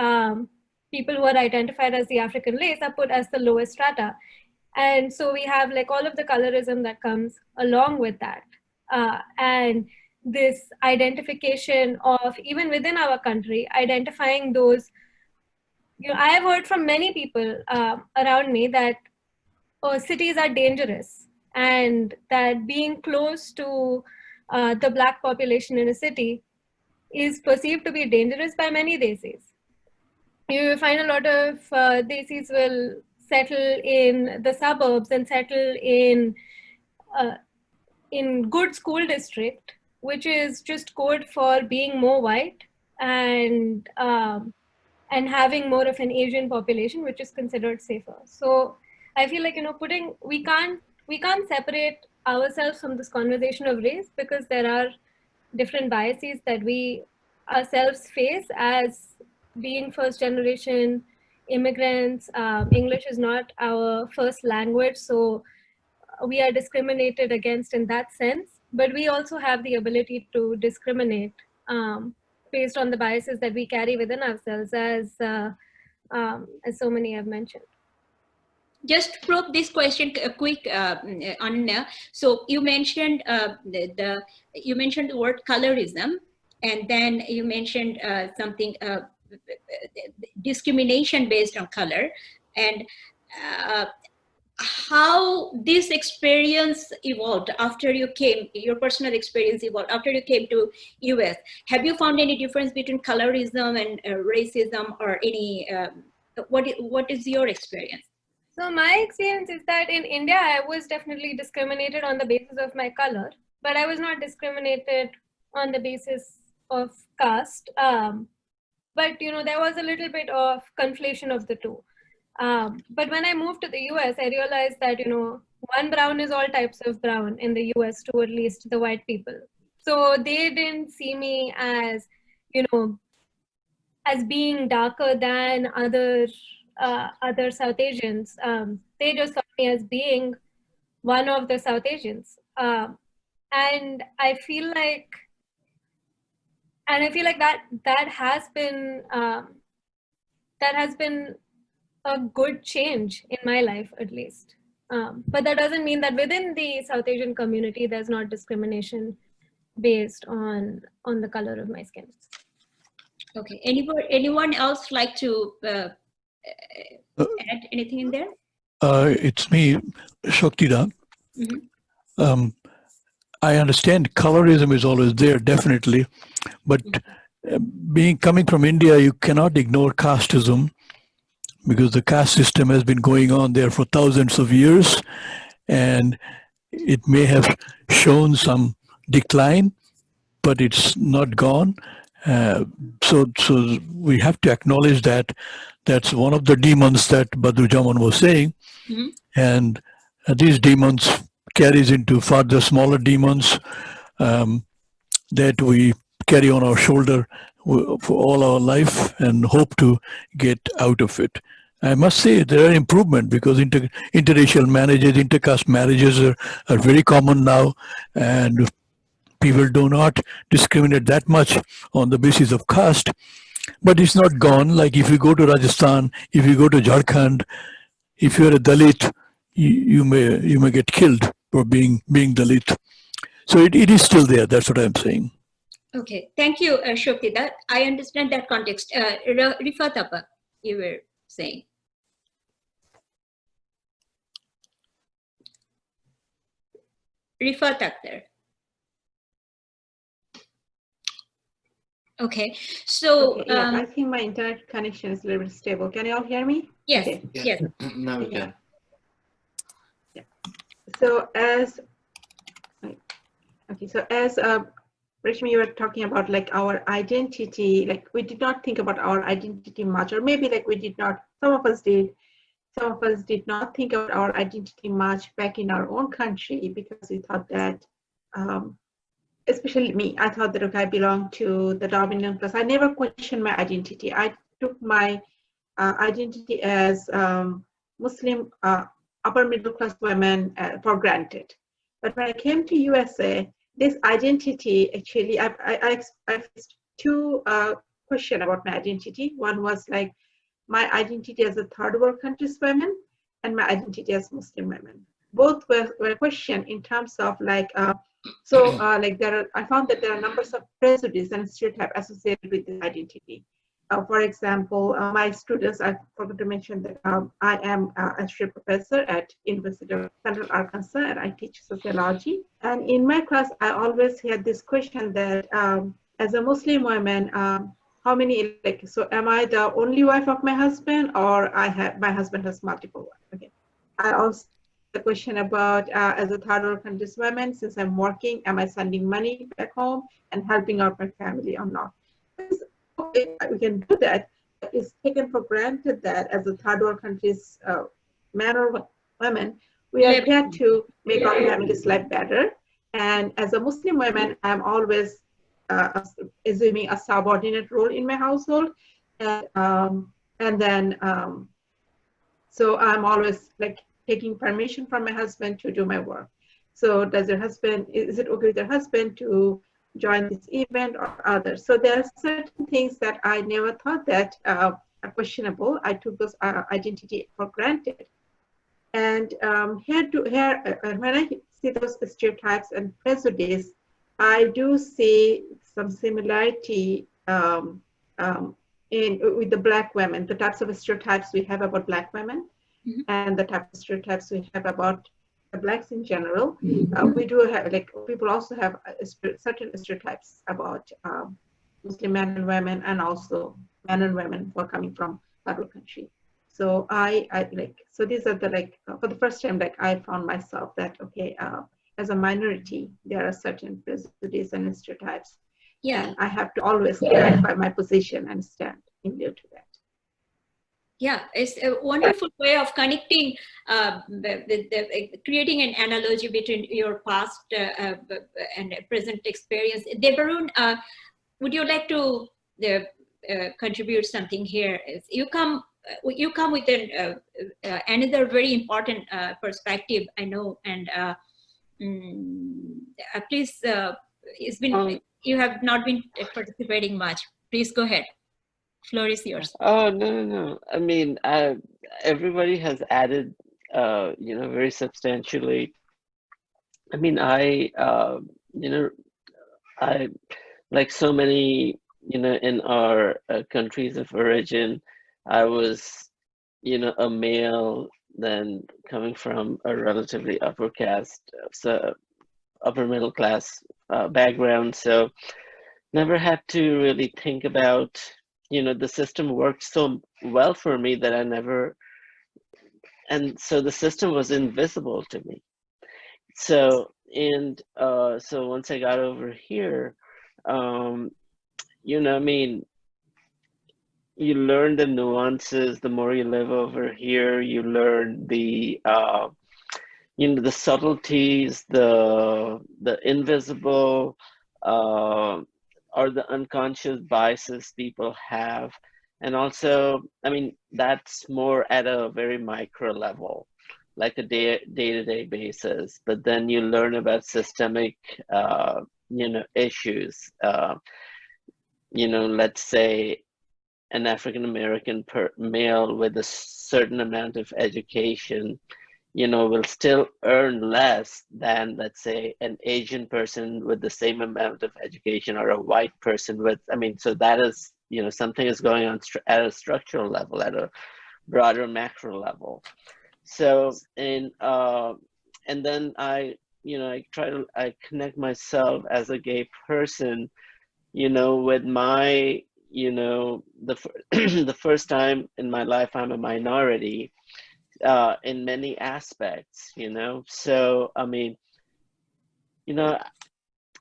Speaker 4: people who are identified as the African race are put as the lowest strata. And so we have like all of the colorism that comes along with that. And this identification of, even within our country, identifying those, you know, I have heard from many people around me that cities are dangerous, and that being close to the Black population in a city is perceived to be dangerous by many Desis. You find a lot of Desis will settle in the suburbs and settle in good school district, which is just code for being more white and having more of an Asian population, which is considered safer. So I feel like, you know, we can't separate ourselves from this conversation of race, because there are different biases that we ourselves face as being first generation immigrants. English is not our first language, so we are discriminated against in that sense, but we also have the ability to discriminate based on the biases that we carry within ourselves, as so many have mentioned.
Speaker 1: Just to probe this question quick, Anna. So you mentioned you mentioned the word colorism, and then you mentioned something discrimination based on color, and how this experience evolved after you came, your personal experience evolved after you came to US. Have you found any difference between colorism and racism, or any, what is your experience?
Speaker 4: So my experience is that in India, I was definitely discriminated on the basis of my color, but I was not discriminated on the basis of caste. But, you know, there was a little bit of conflation of the two. But when I moved to the US, I realized that, you know, one brown is all types of brown in the US, to at least the white people. So they didn't see me as, you know, as being darker than other South Asians. They just saw me as being one of the South Asians. And I feel like that has been a good change in my life, at least. But that doesn't mean that within the South Asian community, there's not discrimination based on the color of my skin.
Speaker 1: Okay. Anyone else like to add anything in there?
Speaker 3: It's me, Shaktida. Mm-hmm. I understand colorism is always there, definitely, but coming from India, you cannot ignore casteism, because the caste system has been going on there for thousands of years, and it may have shown some decline, but it's not gone. So we have to acknowledge that that's one of the demons that Badru Jaman was saying. Mm-hmm. And these demons carries into further smaller demons that we carry on our shoulder for all our life and hope to get out of it. I must say there are improvements, because interracial marriages, intercaste marriages are very common now, and people do not discriminate that much on the basis of caste. But it's not gone. Like if you go to Rajasthan, if you go to Jharkhand, if you're a Dalit, you may get killed for being Dalit. So it is still there. That's what I'm saying.
Speaker 1: Okay, thank you, Shokti. That I understand that context. Rifat Appa, you were saying. Rifat Akhtar. Okay, so
Speaker 7: okay, yeah, I think my internet connection is a little bit stable. Can you all hear me?
Speaker 1: Yes.
Speaker 7: Okay.
Speaker 1: Yes.
Speaker 5: Now we can.
Speaker 7: Yeah. So as Rashmi, you were talking about like our identity, like we did not think about our identity much, or maybe like we did not, some of us did not think about our identity much back in our own country, because we thought that, especially me, I thought that, okay, I belong to the dominant class. I never questioned my identity. I took my identity as Muslim upper middle class women for granted. But when I came to USA, this identity, actually, I faced two questions about my identity. One was like my identity as a third world countries women and my identity as Muslim women. Both were questioned in terms of like, like I found that there are numbers of prejudice and stereotypes associated with this identity. For example, my students, I forgot to mention that I am a history professor at University of Central Arkansas, and I teach sociology. And in my class, I always had this question that as a Muslim woman, how many, like, so am I the only wife of my husband, or my husband has multiple wives? Okay. I also the question about as a third world countries woman, since I'm working, am I sending money back home and helping out my family or not? Okay, we can do that. It's taken for granted that as a third world countries men or women, we are here to make our family's life better. And as a Muslim woman, I'm always assuming a subordinate role in my household, and then so I'm always like taking permission from my husband to do my work. So does your husband, is it okay with your husband to join this event or others? So there are certain things that I never thought that are questionable. I took those identity for granted. And when I see those stereotypes and prejudice, I do see some similarity with the Black women, the types of stereotypes we have about Black women, mm-hmm. and the type of stereotypes we have about the Blacks in general. We do have, like, people also have certain stereotypes about Muslim men and women, and also men and women who are coming from other country. So so these are the, like, for the first time, like, I found myself that, okay, as a minority, there are certain prejudices and stereotypes. Yeah. And I have to always clarify my position and stand in lieu to that.
Speaker 1: Yeah, it's a wonderful way of connecting, creating an analogy between your past and present experience. Debarun, would you like to contribute something here? You come with an, another very important perspective, I know, and please, it's been, you have not been participating much. Please go ahead. Floor is yours.
Speaker 5: Oh, no. I mean, everybody has added, very substantially. I mean, I like so many, in our countries of origin, I was, a male, then coming from a relatively upper caste, so upper middle class background. So never had to really think about, the system worked so well for me that I never, and so the system was invisible to me. So, and so once I got over here, I mean, you learn the nuances. The more you live over here, you learn the, the subtleties, the invisible, or the unconscious biases people have. And also, I mean, that's more at a very micro level, like a day-to-day basis. But then you learn about systemic, issues. Let's say an African-American male with a certain amount of education, will still earn less than, let's say, an Asian person with the same amount of education, or a white person with, I mean, so that is, something is going on at a structural level, at a broader macro level. So, and then I connect myself as a gay person, with my, the first time in my life I'm a minority, in many aspects, so I mean,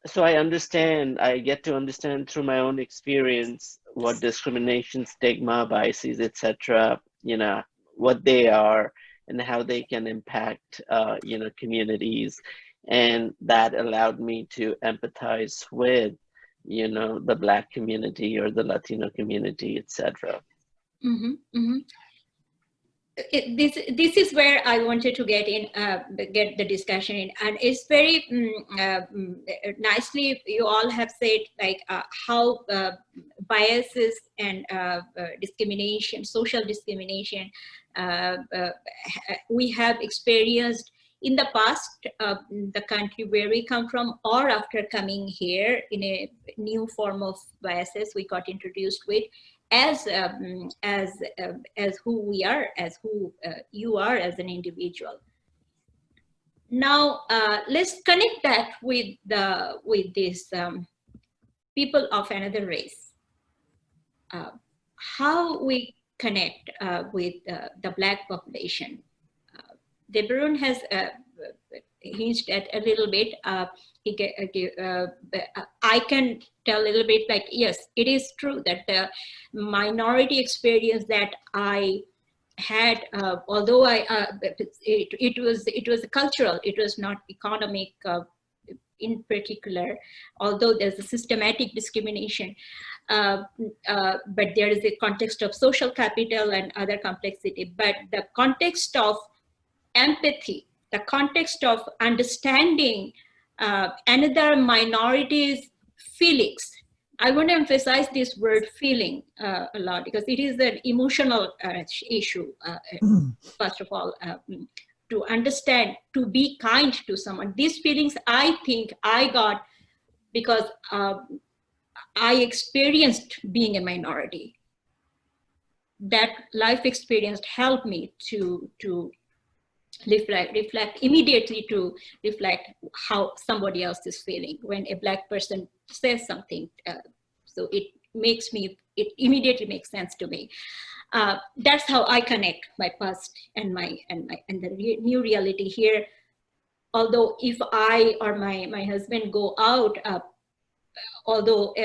Speaker 5: so I get to understand through my own experience what discrimination, stigma, biases, etc., what they are and how they can impact, communities. And that allowed me to empathize with, the Black community or the Latino community, etc.
Speaker 1: Mm-hmm, mm-hmm. This is where I wanted to get the discussion in, and it's very nicely you all have said like how biases and discrimination, social discrimination, we have experienced in the past, the country where we come from, or after coming here in a new form of biases we got introduced with. As who we are, as who you are as an individual. Now let's connect that with these people of another race. How we connect with the Black population. Deborah has hinged at a little bit. I can tell a little bit like, yes, it is true that the minority experience that I had, although it was cultural, it was not economic in particular, although there's a systematic discrimination, but there is a context of social capital and other complexity, but the context of empathy, the context of understanding another minority's feelings. I want to emphasize this word feeling a lot because it is an emotional issue, first of all, to understand, to be kind to someone. These feelings I think I got because I experienced being a minority. That life experience helped me to reflect immediately, to reflect how somebody else is feeling when a Black person says something. So it immediately makes sense to me. That's how I connect my past and the new reality here. Although if I or my husband go out, although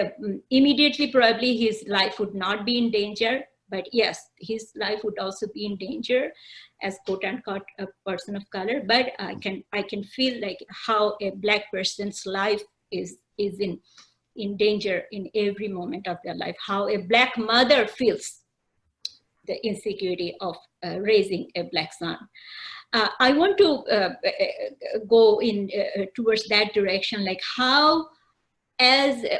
Speaker 1: immediately probably his life would not be in danger, but yes, his life would also be in danger as quote unquote a person of color. But I can feel like how a Black person's life is in danger in every moment of their life, how a Black mother feels the insecurity of raising a Black son. I want to go in towards that direction, like how,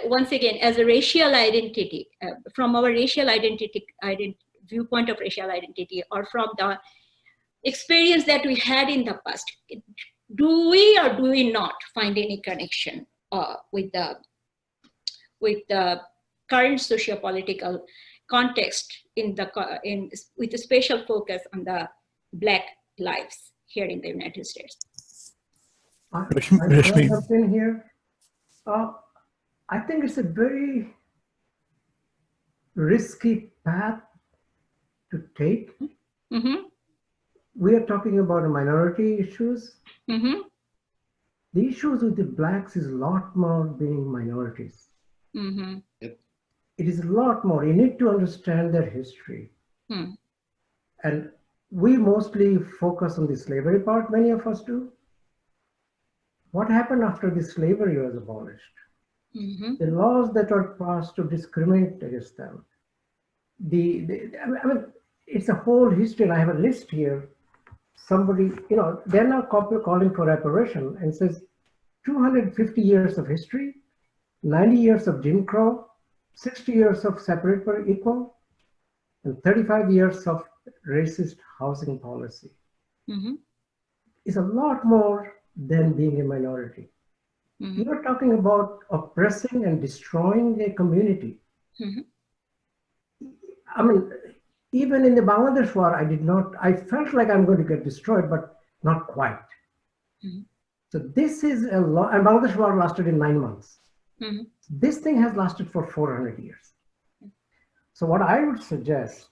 Speaker 1: once again, as a racial identity, from our racial identity, viewpoint of racial identity, or from the experience that we had in the past, do we or do we not find any connection with the current socio-political context with a special focus on the Black lives here in the United States?
Speaker 8: I jump in here. I think it's a very risky path to take.
Speaker 1: Mm-hmm.
Speaker 8: We are talking about minority issues.
Speaker 1: Mm-hmm.
Speaker 8: The issues with the Blacks is a lot more being minorities.
Speaker 1: Mm-hmm.
Speaker 8: It is a lot more. You need to understand their history.
Speaker 1: Mm.
Speaker 8: And we mostly focus on the slavery part, many of us do. What happened after the slavery was abolished?
Speaker 1: Mm-hmm.
Speaker 8: The laws that are passed to discriminate against them. I mean, it's a whole history, and I have a list here. Somebody, they're now calling for reparation and says 250 years of history, 90 years of Jim Crow, 60 years of separate but equal, and 35 years of racist housing policy.
Speaker 1: Mm-hmm.
Speaker 8: It's a lot more than being a minority.
Speaker 1: Mm-hmm.
Speaker 8: You're talking about oppressing and destroying a community.
Speaker 1: Mm-hmm.
Speaker 8: I mean, even in the Bangladesh war, I felt like I'm going to get destroyed, but not quite.
Speaker 1: Mm-hmm.
Speaker 8: So this is a lot, and Bangladesh war lasted in 9 months.
Speaker 1: Mm-hmm.
Speaker 8: This thing has lasted for 400 years. So what I would suggest,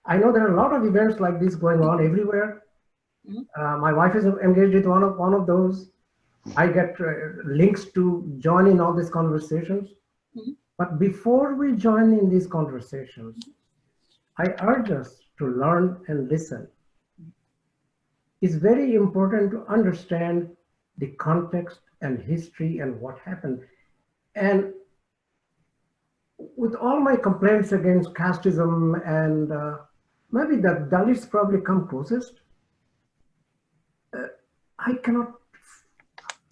Speaker 8: I know there are a lot of events like this going on everywhere.
Speaker 1: Mm-hmm.
Speaker 8: My wife is engaged with one of those. I get links to join in all these conversations. But before we join in these conversations, I urge us to learn and listen. It's very important to understand the context and history and what happened. And with all my complaints against casteism and maybe the Dalits probably come closest, I cannot,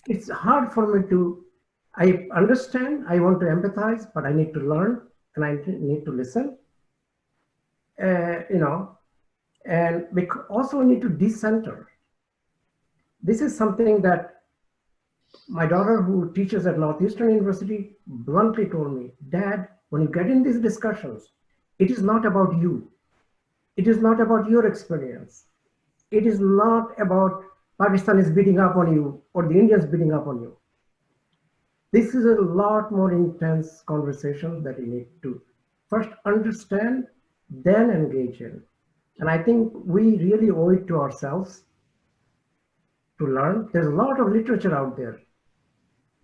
Speaker 8: it's hard for me to, I understand, I want to empathize, but I need to learn and I need to listen, you know, and we also need to decenter. This is something that my daughter, who teaches at Northeastern University, bluntly told me, Dad, when you get in these discussions, it is not about you. It is not about your experience. It is not about Pakistan is beating up on you or the Indians beating up on you. This is a lot more intense conversation that you need to first understand, then engage in. And I think we really owe it to ourselves to learn. There's a lot of literature out there,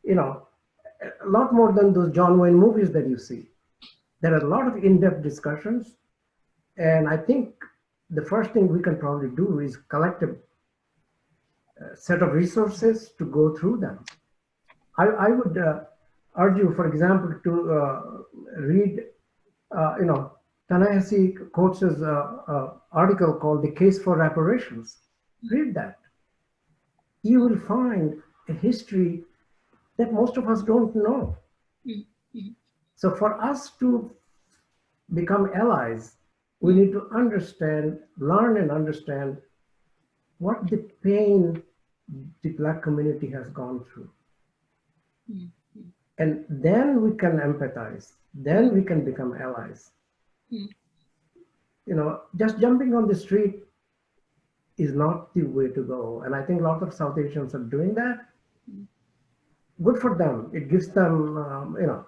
Speaker 8: you know, a lot more than those John Wayne movies that you see. There are a lot of in-depth discussions. And I think the first thing we can probably do is collect a set of resources to go through them. I would urge you, for example, to read, you know, Ta-Nehisi Coates' article called The Case for Reparations. Read that. You will find a history that most of us don't know. So for us to become allies, we need to understand, learn and understand what the pain the Black community has gone through. And then we can empathize, then we can become allies. You know, just jumping on the street is not the way to go. And I think a lot of South Asians are doing that. Good for them. It gives them, you know,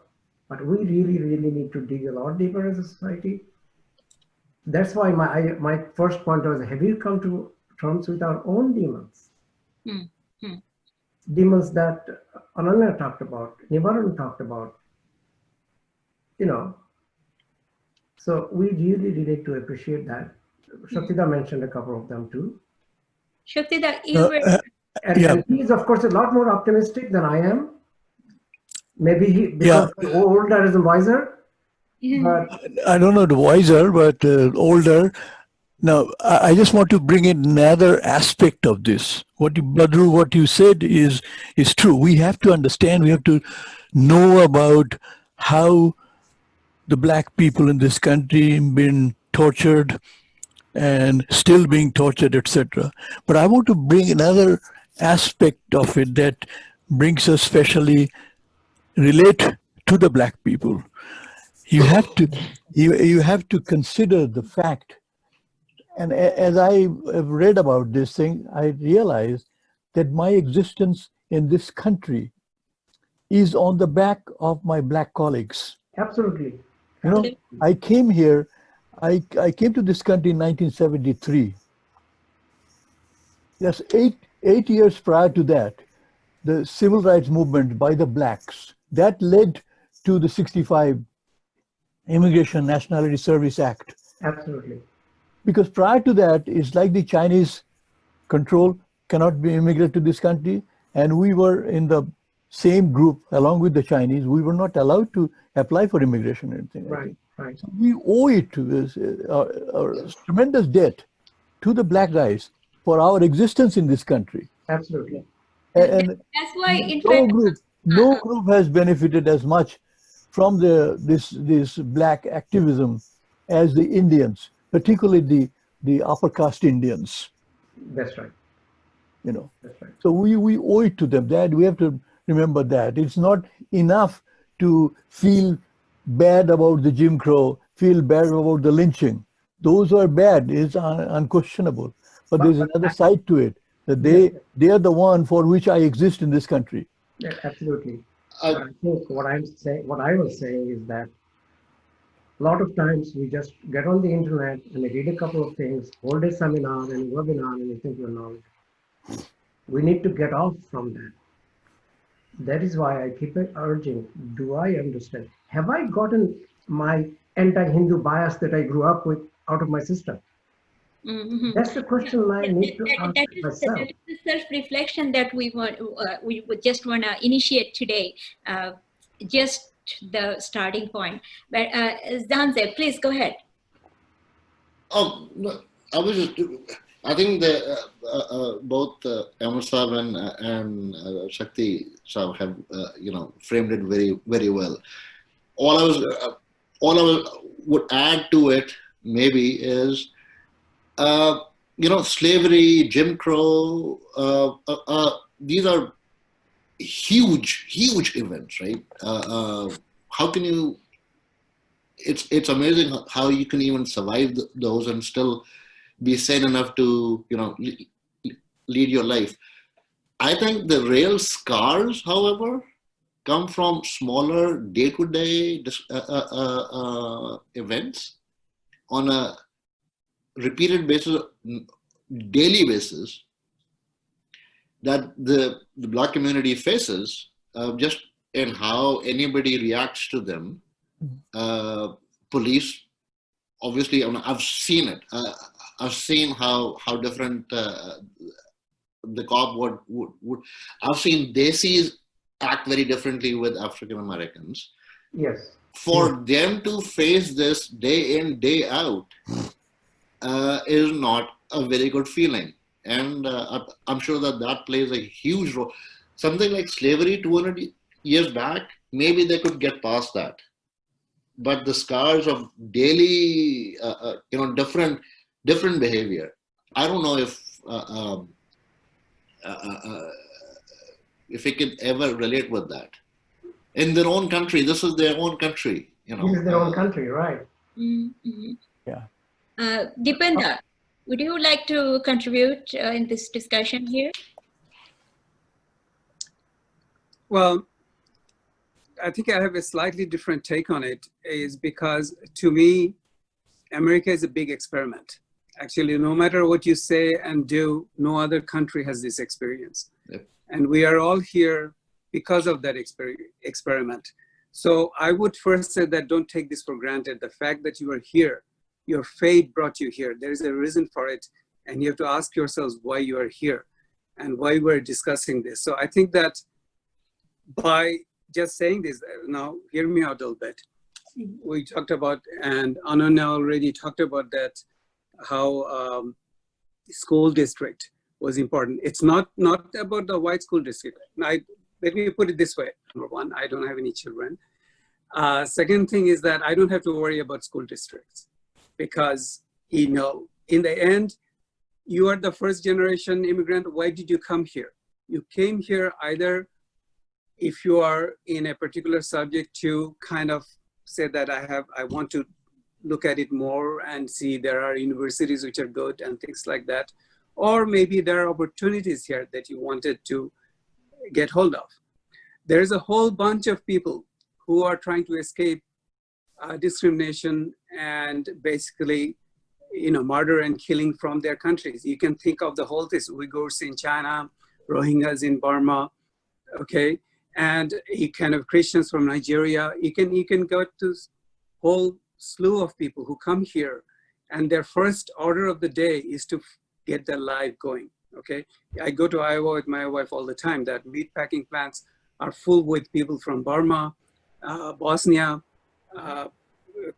Speaker 8: but we really, really need to dig a lot deeper as a society. That's why my first point was, have you come to terms with our own demons? Demons that Ananya talked about, Nivaran talked about, you know. So we really need to appreciate that. Shaktida mentioned a couple of them too.
Speaker 1: Shaktida, you were...
Speaker 3: Yeah.
Speaker 8: And he's of course a lot more optimistic than I am. Maybe he, because he's older and wiser. But
Speaker 3: I don't know the wiser, but older. Now, I just want to bring in another aspect of this. What you said is true. We have to understand, we have to know about how the Black people in this country been tortured and still being tortured, etc. But I want to bring another aspect of it that brings us specially relate to the Black people. You have to consider the fact. And as I have read about this thing, I realized that my existence in this country is on the back of my Black colleagues.
Speaker 8: Absolutely.
Speaker 3: You know, I came here, I came to this country in 1973. Yes, eight years prior to that, the civil rights movement by the Blacks, that led to the 65 Immigration Nationality Service Act.
Speaker 8: Absolutely.
Speaker 3: Because prior to that, it's like the Chinese control cannot be immigrate to this country. And we were in the same group along with the Chinese. We were not allowed to apply for immigration or anything.
Speaker 8: Right, right.
Speaker 3: So we owe it to this tremendous debt to the Black guys for our existence in this country.
Speaker 8: Absolutely.
Speaker 3: And
Speaker 1: that's why
Speaker 3: no group has benefited as much from this Black activism as the Indians, particularly the upper caste Indians.
Speaker 8: That's right.
Speaker 3: You know.
Speaker 8: That's right.
Speaker 3: So we owe it to them. That we have to remember that it's not enough to feel bad about the Jim Crow, feel bad about the lynching. Those are bad. It's unquestionable. But there's another side to it. That they are the one for which I exist in this country.
Speaker 8: Yeah, absolutely. I think what I was saying is that a lot of times we just get on the internet and we read a couple of things, hold a seminar and a webinar, and we think we're knowledge. We need to get off from that. That is why I keep urging, do I understand? Have I gotten my anti-Hindu bias that I grew up with out of my system?
Speaker 1: Mm-hmm.
Speaker 8: That's the question I need to ask myself.
Speaker 1: That is the self-reflection that we would just want to initiate today. Just the starting point. But Zanze, please go ahead.
Speaker 6: Oh, no, I was just. I think that both Amar Saab and Shakti Saab have framed it very, very well. All I would add to it maybe is slavery, Jim Crow. These are huge events, right? How can you? It's amazing how you can even survive those and still be sane enough to lead your life. I think the real scars, however, come from smaller day-to-day events on a repeated basis, daily basis, that the Black community faces, just in how anybody reacts to them. Police, obviously, I've seen it. I've seen how different the cop would. I've seen Desis act very differently with African Americans.
Speaker 8: Yes.
Speaker 6: For them to face this day in, day out is not a very good feeling. And I'm sure that plays a huge role. Something like slavery 200 years back, maybe they could get past that. But the scars of daily, different behavior. I don't know if we can ever relate with that. In their own country, this is their own country.
Speaker 8: This is their own country, right?
Speaker 1: Mm-hmm.
Speaker 3: Yeah.
Speaker 1: Dipenda, would you like to contribute in this discussion here?
Speaker 2: Well, I think I have a slightly different take on it, is because to me, America is a big experiment. Actually, no matter what you say and do, no other country has this experience.
Speaker 6: Yep.
Speaker 2: And we are all here because of that experiment. So I would first say that don't take this for granted. The fact that you are here, your fate brought you here. There is a reason for it. And you have to ask yourselves why you are here and why we're discussing this. So I think that by just saying this, now hear me out a little bit. We talked about, and Ananya already talked about that, how school district was important. It's not about the white school district. Let me put it this way. Number one, I don't have any children. Second thing is that I don't have to worry about school districts because, in the end, you are the first generation immigrant. Why did you come here? You came here either if you are in a particular subject to kind of say that I want to look at it more and see there are universities which are good and things like that. Or maybe there are opportunities here that you wanted to get hold of. There's a whole bunch of people who are trying to escape discrimination and basically, murder and killing from their countries. You can think of the whole thing, Uyghurs in China, Rohingyas in Burma, okay? And kind of Christians from Nigeria. You can go to whole slew of people who come here and their first order of the day is to get their life going, okay? I go to Iowa with my wife all the time. That meat packing plants are full with people from Burma, Bosnia,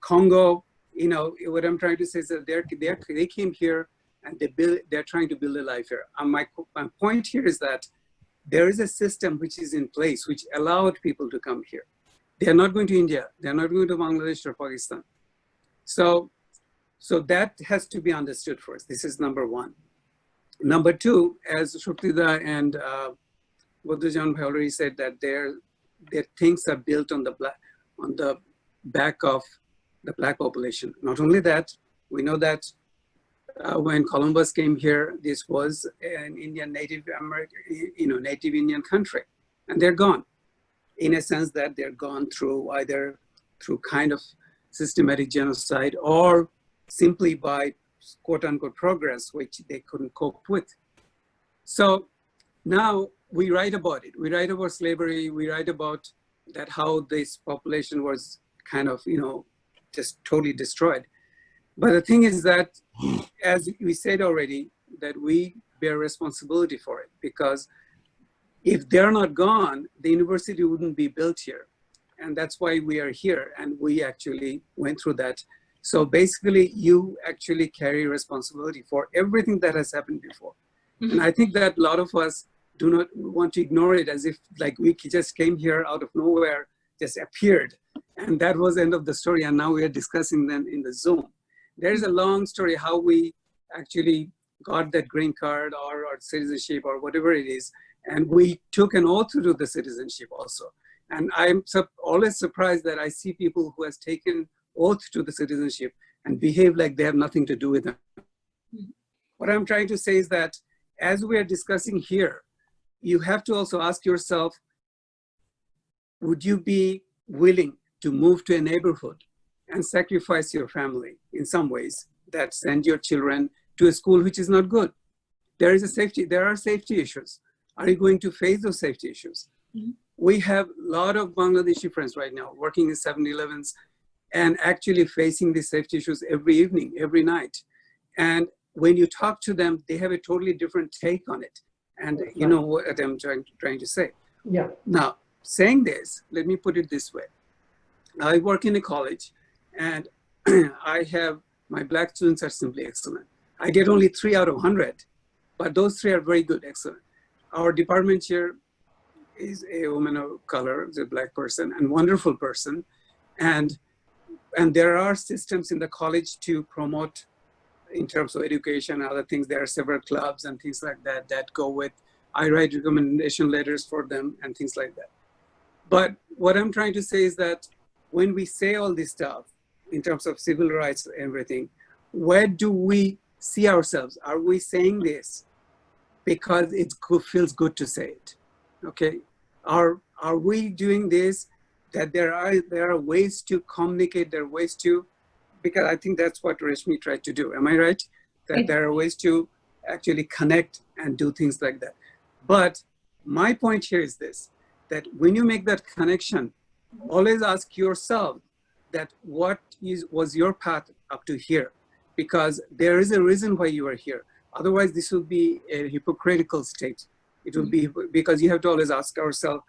Speaker 2: Congo. What I'm trying to say is that they came here and they're trying to build a life here. My point here is that there is a system which is in place which allowed people to come here. They are not going to India. They are not going to Bangladesh or Pakistan. So that has to be understood first. This is number one. Number two, as Shuktida and Buddhajan already said, that their things are built on the back of the Black population. Not only that, we know that when Columbus came here, this was an Indian Native American, Native Indian country, and they're gone. In a sense that they're gone through either through kind of systematic genocide or simply by quote unquote progress, which they couldn't cope with. So now we write about it. We write about slavery. We write about that how this population was kind of, just totally destroyed. But the thing is that, as we said already, that we bear responsibility for it, because if they're not gone, the university wouldn't be built here. And that's why we are here, and we actually went through that. So basically, you actually carry responsibility for everything that has happened before. Mm-hmm. And I think that a lot of us do not want to ignore it, as if like we just came here out of nowhere, just appeared, and that was the end of the story, and now we are discussing them in the Zoom. There's a long story how we actually got that green card or citizenship or whatever it is, and we took an oath to do the citizenship also. And I'm always surprised that I see people who has taken oath to the citizenship and behave like they have nothing to do with them. Mm-hmm. What I'm trying to say is that as we are discussing here, you have to also ask yourself, would you be willing to move to a neighborhood and sacrifice your family in some ways, that send your children to a school which is not good? There are safety issues. Are you going to face those safety issues? Mm-hmm. We have a lot of Bangladeshi friends right now working in 7-Elevens and actually facing these safety issues every evening, every night. And when you talk to them, they have a totally different take on it. And you know what I'm trying to say.
Speaker 8: Yeah.
Speaker 2: Now, saying this, let me put it this way. I work in a college, and I have, my black students are simply excellent. I get only 3 out of 100, but those 3 are very good, excellent. Our department chair is a woman of color, is a black person, and wonderful person. And there are systems in the college to promote in terms of education and other things. There are several clubs and things like that that go with, I write recommendation letters for them and things like that. But what I'm trying to say is that when we say all this stuff in terms of civil rights and everything, where do we see ourselves? Are we saying this because it feels good to say it? Okay, are we doing this that there are ways to communicate, there are ways to, because I think that's what Reshmi tried to do. Am I right? That there are ways to actually connect and do things like that. But my point here is this, that when you make that connection, always ask yourself that what was your path up to here? Because there is a reason why you are here. Otherwise, this would be a hypocritical state. It would be, because you have to always ask yourself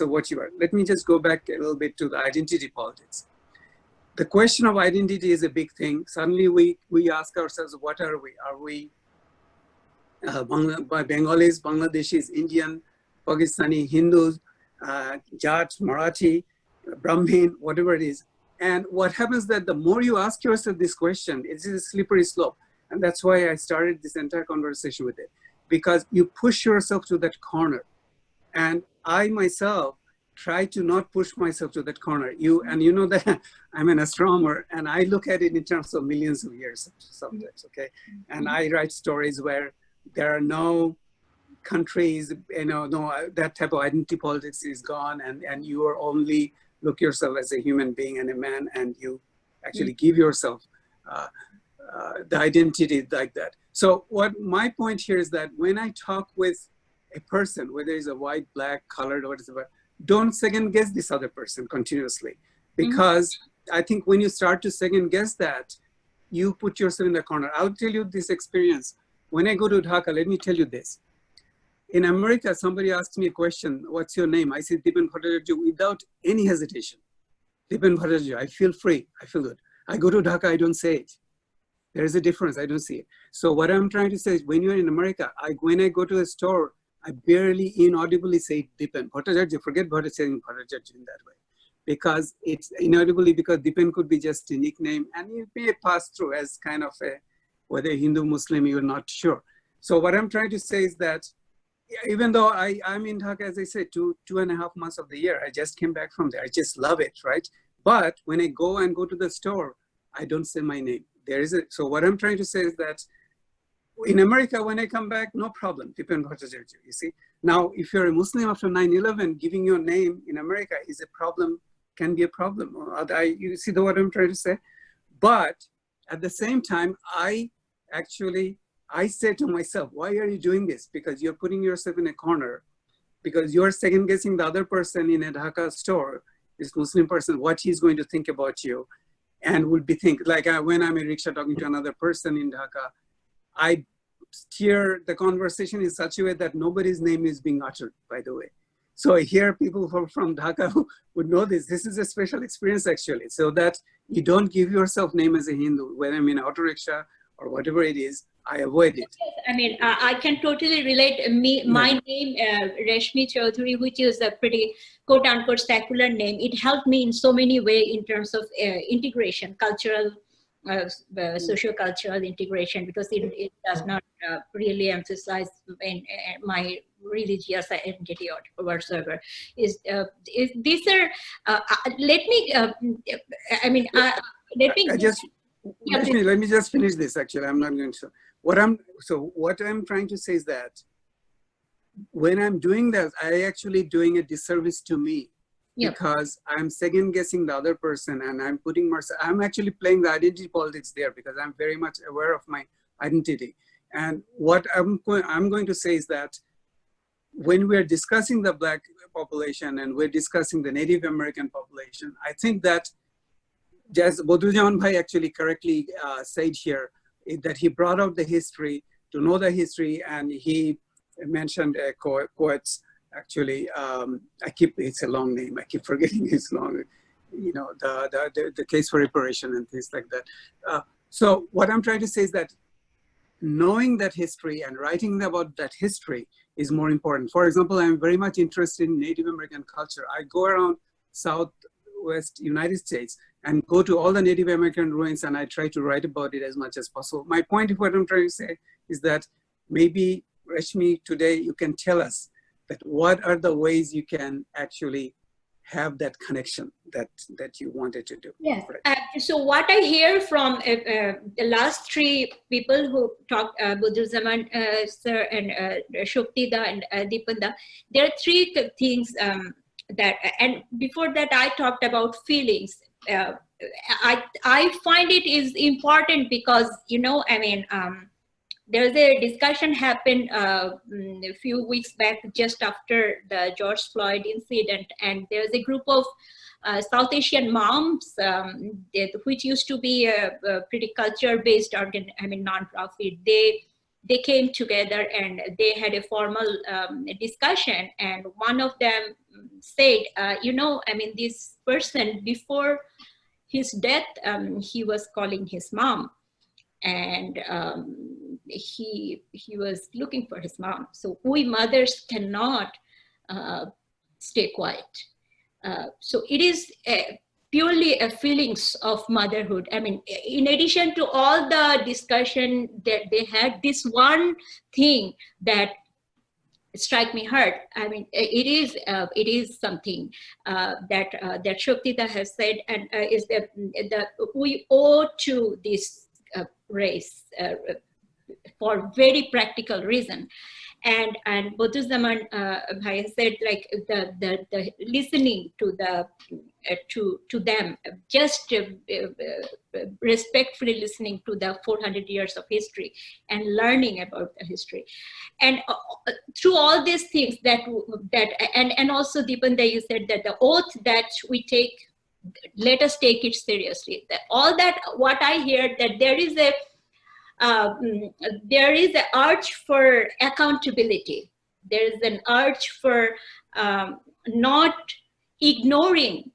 Speaker 2: what you are. Let me just go back a little bit to the identity politics. The question of identity is a big thing. Suddenly we ask ourselves, what are we? Are we Bengalis, Bangladeshis, Indian, Pakistani, Hindus, Jat, Marathi, Brahmin, whatever it is. And what happens that the more you ask yourself this question, it's a slippery slope. And that's why I started this entire conversation with it, because you push yourself to that corner. And I myself try to not push myself to that corner. You know that I'm an astronomer, and I look at it in terms of millions of years sometimes, okay? And I write stories where there are no countries, that type of identity politics is gone, and you are only look yourself as a human being and a man, and you actually give yourself the identity like that. So what my point here is that when I talk with a person, whether it's a white, black, colored, or whatever, don't second guess this other person continuously. Because I think when you start to second guess that, you put yourself in the corner. I'll tell you this experience. When I go to Dhaka, let me tell you this. In America, somebody asks me a question, what's your name? I say, Dipen Bhattacharya, without any hesitation. Dipen Bhattacharya, I feel free, I feel good. I go to Dhaka, I don't say it. There is a difference, I don't see it. So what I'm trying to say is, when you're in America, when I go to a store, I barely inaudibly say Dipen Bhattacharya, forget Bhattacharya in that way. Because it's inaudibly, because Dipen could be just a nickname, and it may pass through as kind of a, whether Hindu, Muslim, you're not sure. So what I'm trying to say is that, even though I'm in Dhaka, as I said, 2.5 months of the year, I just came back from there. I just love it, right? But when I go to the store, I don't say my name. So what I'm trying to say is that in America, when I come back, no problem, Dipen Bhattacharya, you see. Now, if you're a Muslim after 9/11, giving your name in America is a problem, can be a problem. You see what I'm trying to say? But at the same time, I say to myself, why are you doing this? Because you're putting yourself in a corner because you're second guessing the other person in a Dhaka store, this Muslim person, what he's going to think about you, and would be think like when I'm in rickshaw talking to another person in Dhaka, I steer the conversation in such a way that nobody's name is being uttered, by the way. So here people from Dhaka would know this. This is a special experience actually, so that you don't give yourself name as a Hindu. When I'm in auto rickshaw or whatever it is, I avoid it.
Speaker 1: I mean, I can totally relate. My name, Reshmi Chaudhary, which is a pretty quote unquote secular name, it helped me in so many ways in terms of integration, cultural, socio-cultural integration, because it does not really emphasize in, my religious identity or whatsoever. These are, let me, I mean, let
Speaker 2: me just finish this actually. I'm not going to. What I'm trying to say is that when I'm doing that, I actually doing a disservice to me, because I'm second guessing the other person, and I'm putting myself, I'm actually playing the identity politics there, because I'm very much aware of my identity. And what I'm going to say is that when we're discussing the Black population and we're discussing the Native American population, I think that, as Badrujaman Bhai actually correctly said here, that he brought out the history, to know the history, and he mentioned quotes. Actually, it's a long name. I keep forgetting his long, you know, the case for reparation and things like that. So what I'm trying to say is that knowing that history and writing about that history is more important. For example, I'm very much interested in Native American culture. I go around Southwest United States and go to all the Native American ruins, and I try to write about it as much as possible. My point of what I'm trying to say is that maybe, Reshmi, today you can tell us that what are the ways you can actually have that connection that you wanted to do.
Speaker 1: Yes. Right. So what I hear from the last three people who talked, Badrujaman sir and Shoktida and Deepanda, there are three things that, and before that I talked about feelings. I find it is important because, you know, I mean, there's a discussion happened a few weeks back, just after the George Floyd incident, and there's a group of South Asian moms, which used to be a pretty culture-based non-profit. They came together and they had a formal discussion, and one of them said, you know, I mean, this person, before his death, he was calling his mom, and he was looking for his mom. So we mothers cannot stay quiet. So it is purely a feelings of motherhood. I mean, in addition to all the discussion that they had, this one thing that strike me hard. I mean, it is something that Shoktita has said, and is that we owe to this race for very practical reason. And Badrujaman Bhai said, like, the listening to them, just respectfully listening to the 400 years of history and learning about the history, and through all these things and also Deepanda, you said that the oath that we take, let us take it seriously. All that, what I hear, that there is an urge for accountability. There is an urge for not ignoring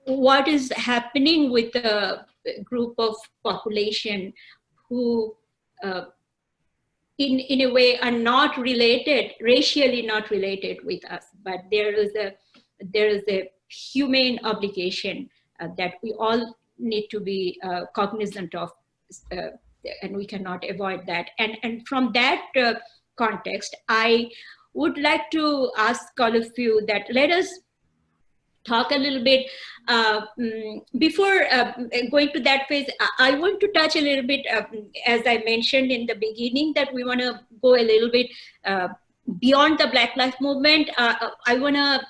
Speaker 1: what is happening with the group of population who in a way are not related, racially not related with us, but there is a humane obligation that we all need to be cognizant of, and we cannot avoid that. And from that context, I would like to ask all of you that let us talk a little bit before going to that phase. I want to touch a little bit, as I mentioned in the beginning, that we want to go a little bit beyond the Black Lives Movement. I want to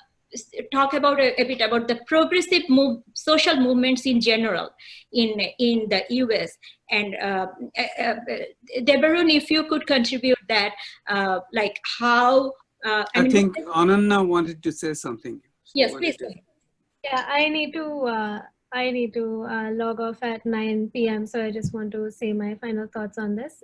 Speaker 1: talk about a bit about the progressive social movements in general in the US. And Debarun, if you could contribute that, like how
Speaker 2: I think Ananna wanted to say something.
Speaker 1: Yes, please.
Speaker 4: Yeah, I need to log off at 9 p.m. So I just want to say my final thoughts on this.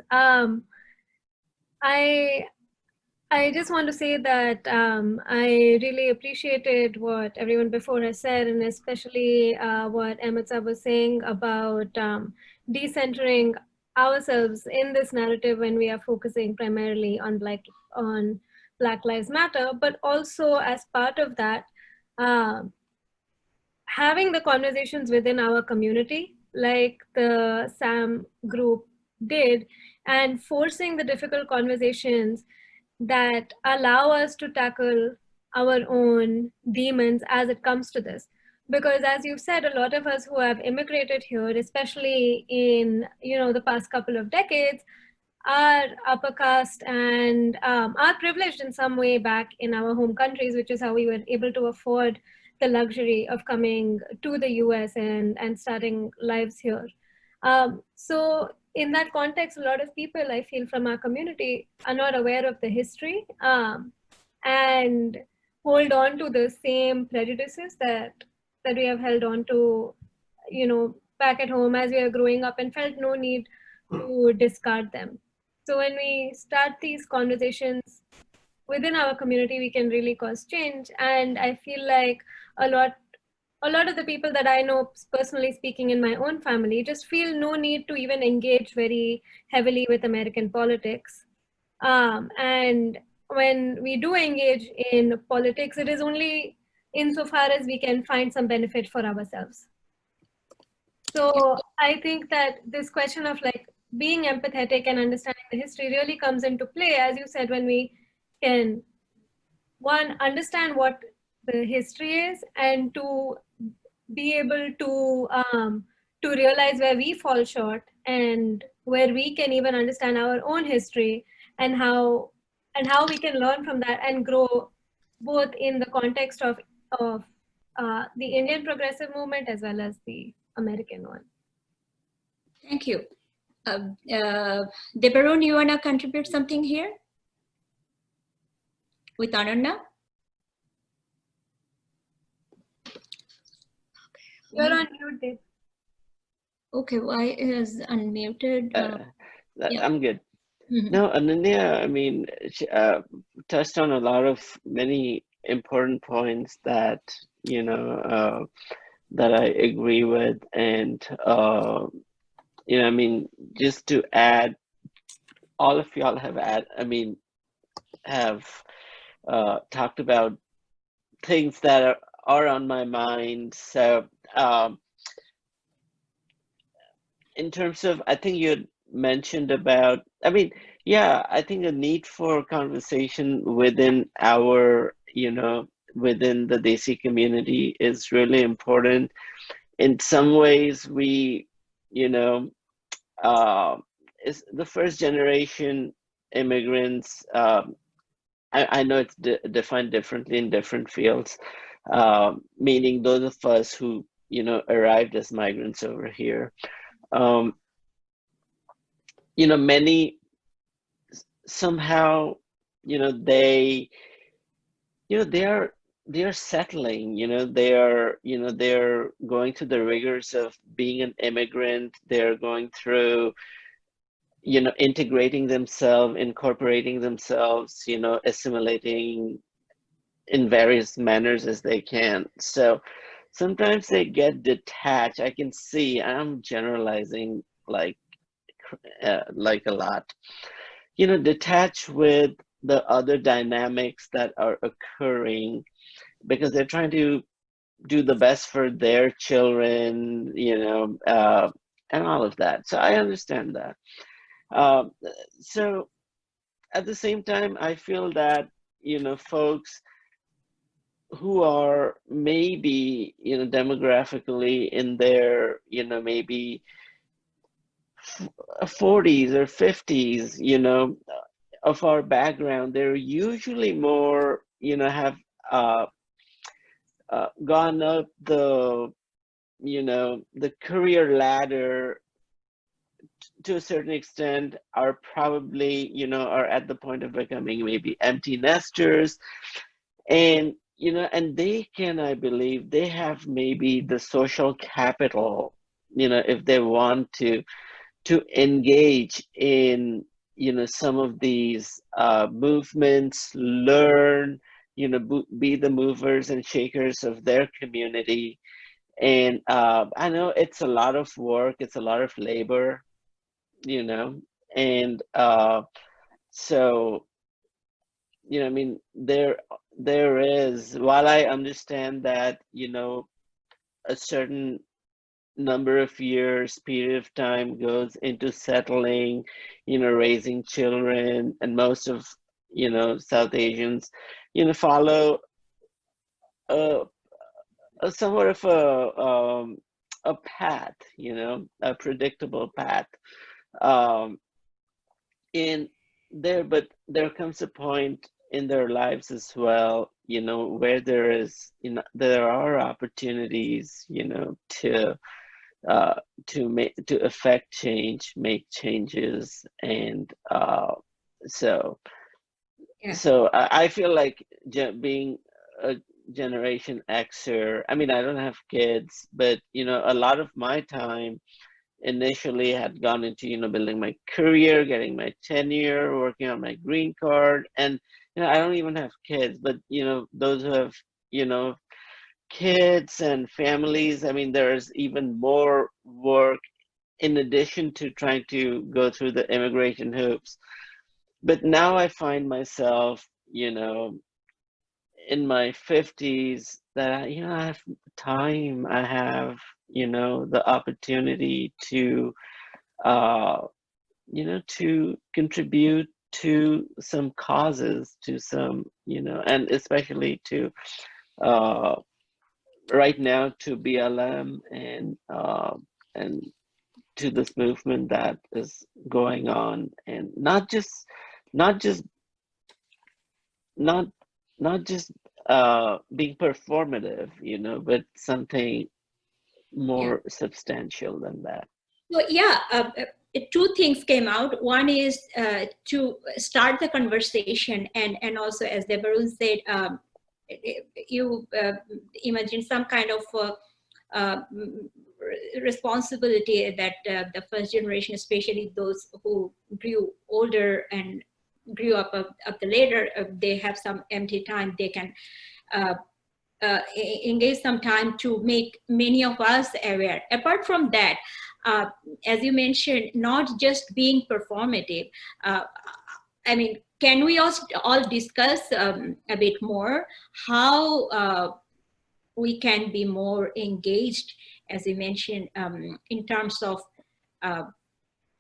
Speaker 4: I just want to say that I really appreciated what everyone before has said, and especially what Emitsa was saying about decentering ourselves in this narrative when we are focusing primarily on Black Lives Matter, but also as part of that, having the conversations within our community, like the SAM group did, and forcing the difficult conversations that allow us to tackle our own demons as it comes to this. Because as you've said, a lot of us who have immigrated here, especially in the past couple of decades, are upper caste and are privileged in some way back in our home countries, which is how we were able to afford the luxury of coming to the US and starting lives here. So in that context, a lot of people, I feel, from our community are not aware of the history and hold on to the same prejudices that we have held on to, back at home as we are growing up, and felt no need to discard them. So when we start these conversations within our community, we can really cause change. And I feel like a lot of the people that I know, personally speaking, in my own family, just feel no need to even engage very heavily with American politics. And when we do engage in politics, it is only insofar as we can find some benefit for ourselves. So I think that this question of being empathetic and understanding the history really comes into play, as you said, when we can, one, understand what the history is, and to be able to realize where we fall short and where we can even understand our own history, and how we can learn from that and grow, both in the context of the Indian progressive movement as well as the American one.
Speaker 1: Thank you. Debarun, you want to contribute something here with Ananna?
Speaker 4: You're on mute, Dave.
Speaker 1: Okay, why is unmuted?
Speaker 5: Yeah. I'm good. No, Ananya, I mean, she, touched on a lot of many important points that, that I agree with. And, I mean, just to add, all of y'all have talked about things that are on my mind. So in terms of, I think you had mentioned about, I think the need for conversation within our, within the Desi community is really important. In some ways, we, is the first generation immigrants. I know it's defined differently in different fields, meaning those of us who, arrived as migrants over here. Many somehow, they are settling, they're going through the rigors of being an immigrant. They're going through, integrating themselves, incorporating themselves, assimilating in various manners as they can. So sometimes they get detached. I can see, I'm generalizing like a lot, detached with the other dynamics that are occurring, because they're trying to do the best for their children, and all of that. So I understand that. So at the same time, I feel that, folks who are maybe, demographically in their, maybe 40s or 50s, of our background, they're usually more, have gone up the, the career ladder to a certain extent are probably, you know, are at the point of becoming maybe empty nesters. And, you know, and they can, I believe, they have maybe the social capital, you know, if they want to engage in, you know, some of these movements, learn, you know, be the movers and shakers of their community. And I know it's a lot of work, it's a lot of labor, you know, and so, you know, I mean, there is, while I understand that, you know, a certain number of years, period of time goes into settling, you know, raising children, and most of, you know, South Asians, you know, follow a somewhat of a path, you know, a predictable path. In there, but there comes a point in their lives as well, you know, where there is, you know, there are opportunities, you know, to affect change, make changes, and so
Speaker 1: Yeah.
Speaker 5: so I feel like being a Generation Xer, I mean, I don't have kids, but you know, a lot of my time initially had gone into, you know, building my career, getting my tenure, working on my green card, and you know, I don't even have kids, but you know, those who have, you know, kids and families, I mean, there's even more work in addition to trying to go through the immigration hoops. But now I find myself, you know, in my 50s, that, you know, I have time, I have, you know, the opportunity to, you know, to contribute to some causes, to some, you know, and especially to, right now, to BLM and to this movement that is going on, and not just not just being performative, you know, but something more substantial than that.
Speaker 1: So yeah, two things came out. One is to start the conversation, and also, as Debarun said, you imagine some kind of responsibility that the first generation, especially those who grew older and grew up the later, they have some empty time. They can engage some time to make many of us aware. Apart from that, as you mentioned, not just being performative. I mean, can we all discuss a bit more how we can be more engaged, as you mentioned, in terms of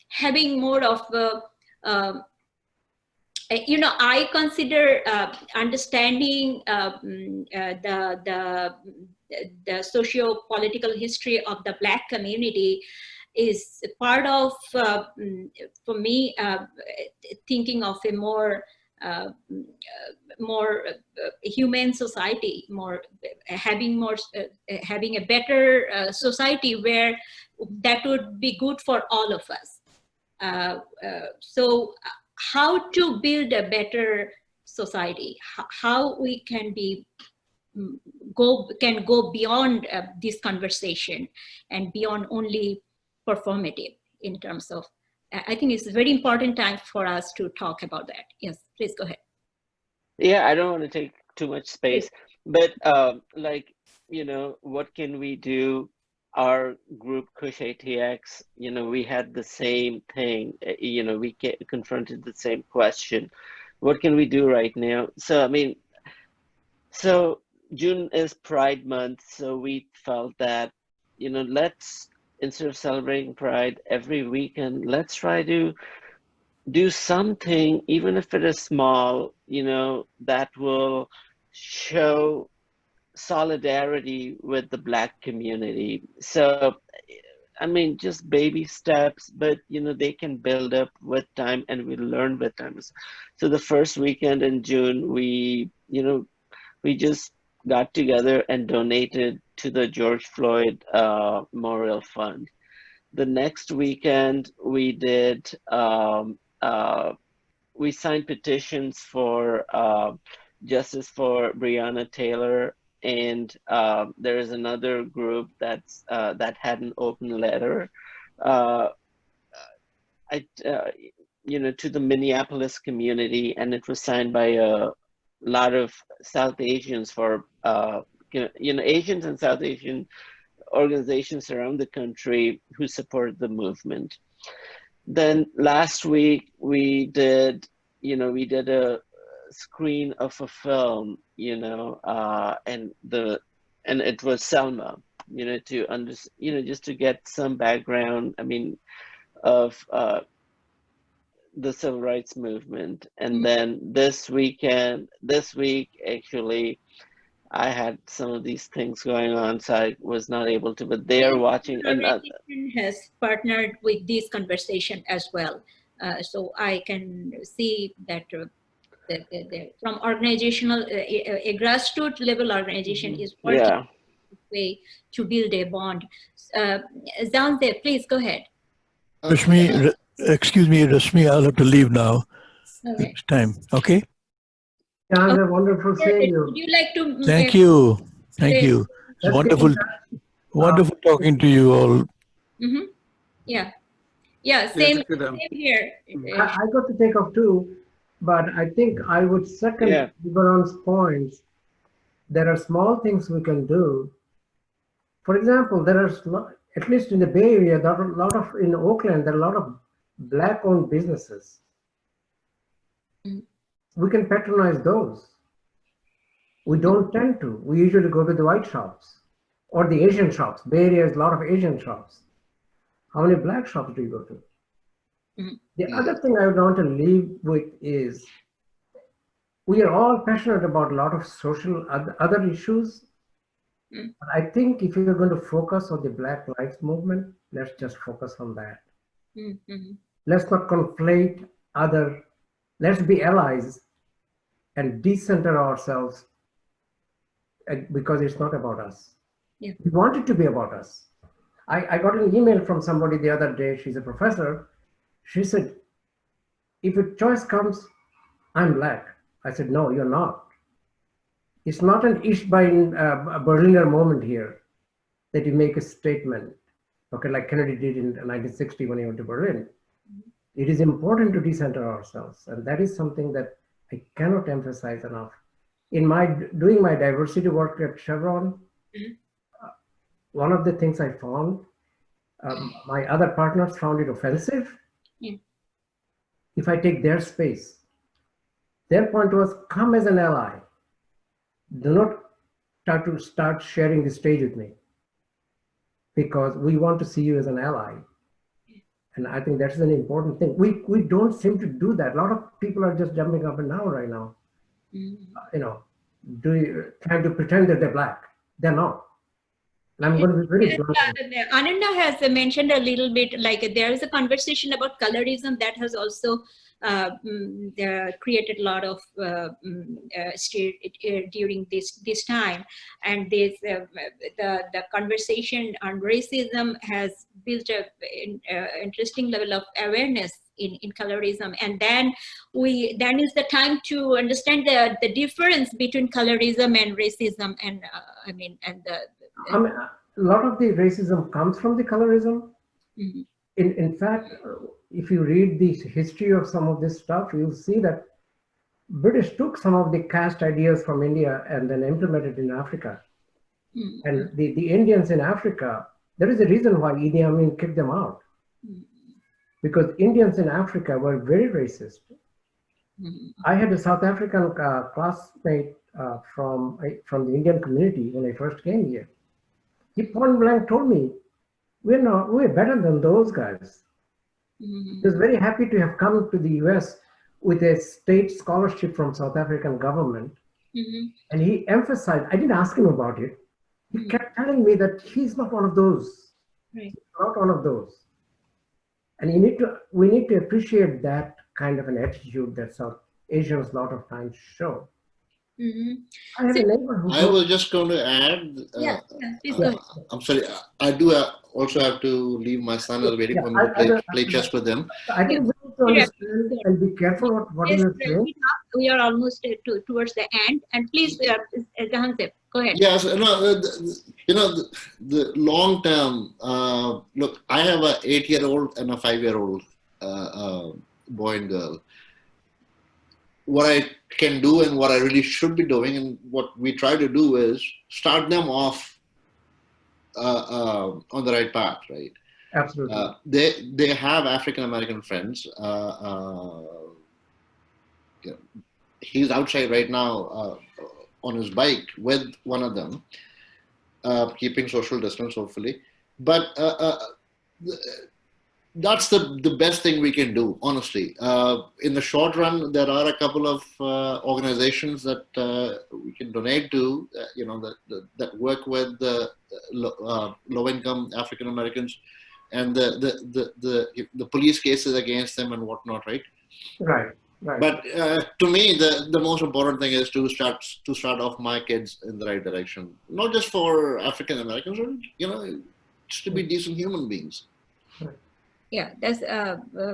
Speaker 1: having more of you know, I consider understanding the socio-political history of the Black community is part of, for me, thinking of a more humane society, having a better society where that would be good for all of us. So how to build a better society, how we can go beyond this conversation and beyond only performative in terms of, I think it's a very important time for us to talk about that. Yes, please go ahead.
Speaker 5: Yeah, I don't want to take too much space, but like, you know, what can we do? Our group, Kush ATX, you know, we had the same thing, you know, we confronted the same question. What can we do right now? So, I mean, so June is Pride Month, so we felt that, you know, let's, instead of celebrating Pride every weekend, let's try to do something, even if it is small, you know, that will show solidarity with the Black community. So, I mean, just baby steps, but you know, they can build up with time, and we learn with time. So the first weekend in June, we just got together and donated to the George Floyd Memorial Fund. the next weekend we did, we signed petitions for justice for Breonna Taylor, and there is another group that's that had an open letter, to the Minneapolis community, and it was signed by a lot of South Asians for Asians and South Asian organizations around the country who support the movement. Then last week we did a screen of a film, and it was Selma, just to get some background, of the civil rights movement. And then this week actually, I had some of these things going on, so I was not able to, but they are watching.
Speaker 1: And has partnered with this conversation as well. So I can see that from organizational, a grassroots level organization is working way to build a bond. Zanze, please go ahead.
Speaker 3: Rashmi, excuse me, Rashmi, I'll have to leave now.
Speaker 1: Okay.
Speaker 3: It's time. Okay.
Speaker 8: Yeah, it's wonderful seeing you.
Speaker 1: Would you like to?
Speaker 3: Thank you. Thank you. It's wonderful, wonderful talking to you all.
Speaker 1: Mm-hmm. Yeah. Yeah. Same here.
Speaker 8: I got to take off too, but I think I would second Ibaran's points. There are small things we can do. For example, there are, at least in the Bay Area, there are a lot of, in Oakland, there are a lot of Black-owned businesses. We can patronize those. We don't tend to. We usually go to the white shops or the Asian shops. Bay Area has a lot of Asian shops. How many Black shops do you go to? The other thing I would want to leave with is we are all passionate about a lot of social other issues. But I think if you're going to focus on the Black Lives Movement, let's just focus on that. Let's not conflate other. Let's be allies and decenter ourselves because it's not about us. We want it to be about us. I got an email from somebody the other day. She's a professor. She said, if a choice comes, I'm Black. I said, no, you're not. It's not an Ishbein Berliner moment here that you make a statement, okay, like Kennedy did in 1960 when he went to Berlin. It is important to decenter ourselves, and that is something that I cannot emphasize enough. In doing my diversity work at Chevron, one of the things I found, my other partners found it offensive. If I take their space, their point was, come as an ally. Do not start sharing the stage with me, because we want to see you as an ally. And I think that's an important thing. We don't seem to do that. A lot of people are just jumping up and down right now, trying to pretend that they're Black. They're not. And I'm going to be very blunt.
Speaker 1: Ananda has mentioned a little bit, like there is a conversation about colorism that has also created a lot of during this time, and this the conversation on racism has built an interesting level of awareness in colorism, and then is the time to understand the difference between colorism and racism, and
Speaker 8: a lot of the racism comes from the colorism. In fact, if you read the history of some of this stuff, you'll see that British took some of the caste ideas from India and then implemented in Africa. And the Indians in Africa, there is a reason why Idi Amin kicked them out. Because Indians in Africa were very racist. I had a South African classmate from the Indian community when I first came here. He point blank told me, we're better than those guys. He was very happy to have come to the US with a state scholarship from South African government. And he emphasized, I didn't ask him about it. He kept telling me that he's not one of those. He's not one of those. And we need to appreciate that kind of an attitude that South Asians a lot of times show.
Speaker 6: I was just going to add,
Speaker 1: please go ahead.
Speaker 6: I'm sorry, I do have also have to leave. My son is waiting for me to play chess with him.
Speaker 8: I think we need to understand and be careful what you are saying.
Speaker 1: We are almost towards the end, and please, Jahansip, go ahead.
Speaker 6: Yes, no, the long term. Look, I have a 8-year-old and a 5-year-old boy and girl. What I can do and what I really should be doing, and what we try to do, is start them off on the right path, right?
Speaker 8: Absolutely.
Speaker 6: They have African American friends. He's outside right now on his bike with one of them, keeping social distance, hopefully. But that's the best thing we can do, honestly. In the short run, there are a couple of organizations that we can donate to, that work with the low-income African Americans, and the police cases against them and whatnot, right?
Speaker 8: Right. Right.
Speaker 6: But to me, the most important thing is to start off my kids in the right direction, not just for African Americans, just to be decent human beings.
Speaker 1: Yeah, that's
Speaker 8: so.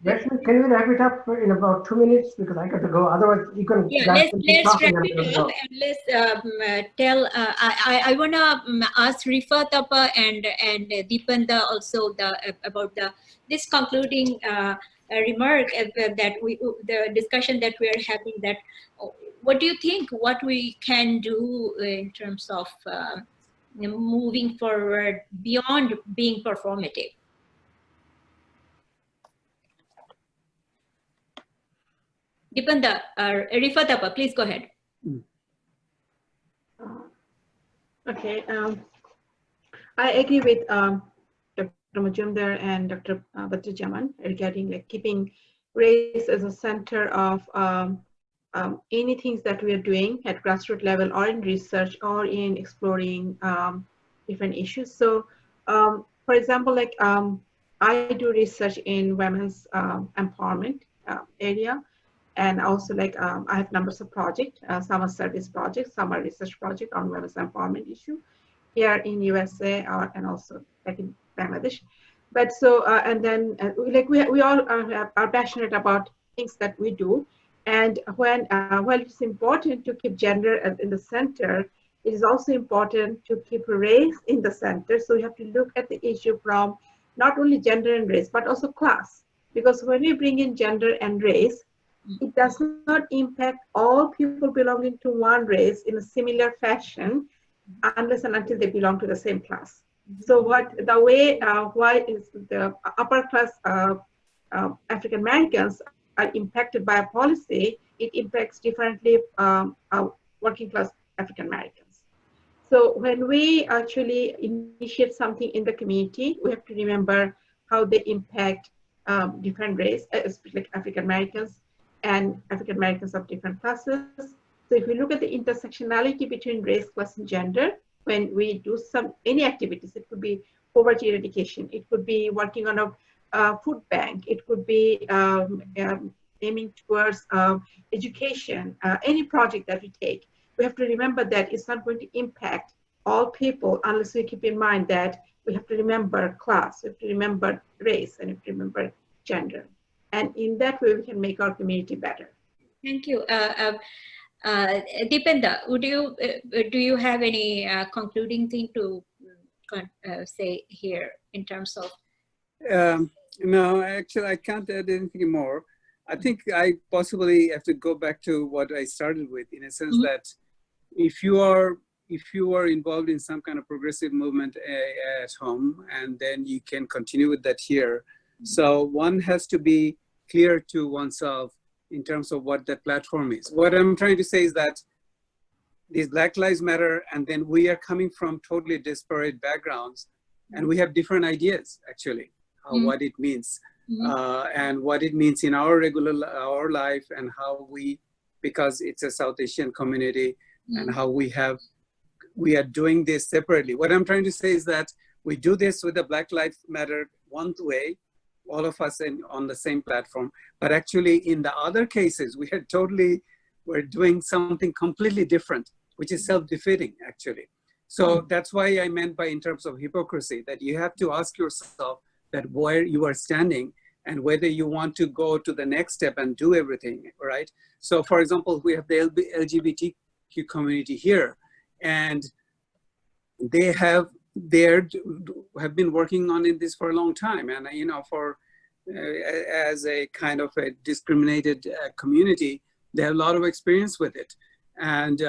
Speaker 8: Can we wrap it up in about 2 minutes, because I got to go. Otherwise, you can.
Speaker 1: Yeah, let's wrap it up, and let's tell. I wanna ask Rifa Tapa and Deepanda also about this concluding remark that the discussion that we are having. That what do you think? What we can do in terms of moving forward beyond being performative? Dipanda, Rifa Tapa, please go ahead.
Speaker 7: Okay, I agree with Dr. Majumdar and Dr. Bhattacharya regarding keeping race as a center of anything that we are doing at grassroots level, or in research, or in exploring different issues. So, for example, I do research in women's empowerment area. And also, I have numbers of projects. Some are service projects, some are research projects on women's empowerment issue here in USA, and also in Bangladesh. But so, and then we all are passionate about things that we do. And while it's important to keep gender in the center, it is also important to keep race in the center. So we have to look at the issue from not only gender and race, but also class. Because when we bring in gender and race, it does not impact all people belonging to one race in a similar fashion, unless and until they belong to the same class. So why is the upper class African Americans are impacted by a policy, it impacts differently working class African Americans. So when we actually initiate something in the community, we have to remember how they impact different races, especially African Americans and African Americans of different classes. So if we look at the intersectionality between race, class, and gender, when we do any activities, it could be poverty eradication, it could be working on a food bank, it could be aiming towards education, any project that we take, we have to remember that it's not going to impact all people unless we keep in mind that we have to remember class, we have to remember race, and we have to remember gender. And in that way, we can make our community better.
Speaker 1: Thank you. Deependa, do you have any concluding thing to say here in terms of?
Speaker 2: No, actually, I can't add anything more. I think I possibly have to go back to what I started with, in a sense that if you are involved in some kind of progressive movement at home, and then you can continue with that here. So one has to be clear to oneself in terms of what that platform is. What I'm trying to say is that these Black Lives Matter, and then we are coming from totally disparate backgrounds, and we have different ideas, actually, what it means, and what it means in our our life, and how we, because it's a South Asian community, and how we are doing this separately. What I'm trying to say is that we do this with the Black Lives Matter one way, all of us on the same platform, but actually in the other cases, we're doing something completely different, which is self-defeating, actually. So that's why I meant by in terms of hypocrisy, that you have to ask yourself that where you are standing and whether you want to go to the next step and do everything, right? So for example, we have the LGBTQ community here, and they have been working on this for a long time. And, you know, as a kind of a discriminated community, they have a lot of experience with it. And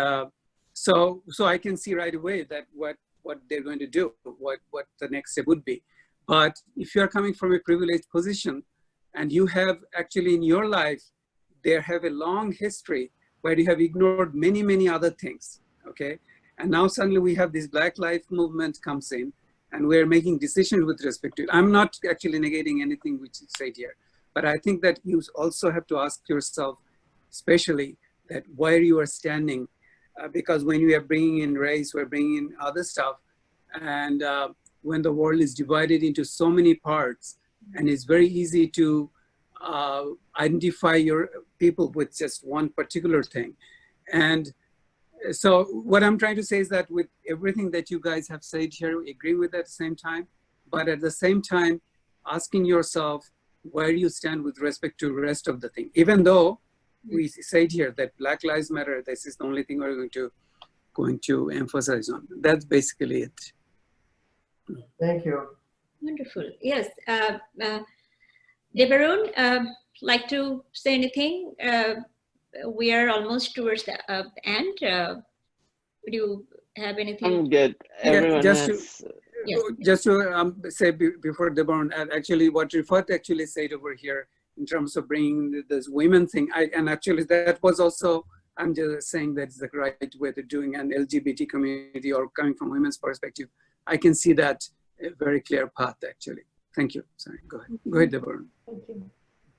Speaker 2: so I can see right away that what they're going to do, what the next step would be. But if you're coming from a privileged position and you have actually in your life, there have a long history where you have ignored many, many other things, okay? And now suddenly we have this Black Lives Movement comes in and we're making decisions with respect to it. I'm not actually negating anything which is said here, but I think that you also have to ask yourself, especially that where you are standing, because when we are bringing in race, we're bringing in other stuff. And when the world is divided into so many parts, and it's very easy to identify your people with just one particular thing. And so what I'm trying to say is that with everything that you guys have said here, we agree with at the same time, but at the same time, asking yourself where you stand with respect to the rest of the thing. Even though we said here that Black Lives Matter, this is the only thing we're going to emphasize on. That's basically it.
Speaker 8: Thank you.
Speaker 1: Wonderful. Yes. Debarun, like to say anything? We are almost towards the end. Would you have anything?
Speaker 5: I'm good. Everyone
Speaker 2: just to say before Debarun, actually what Rifat actually said over here in terms of bringing this women thing, and actually that was also, I'm just saying that's the right way to doing an LGBT community or coming from women's perspective. I can see that a very clear path actually. Thank you. Sorry, go ahead. Go ahead, Deborah.
Speaker 7: Thank you.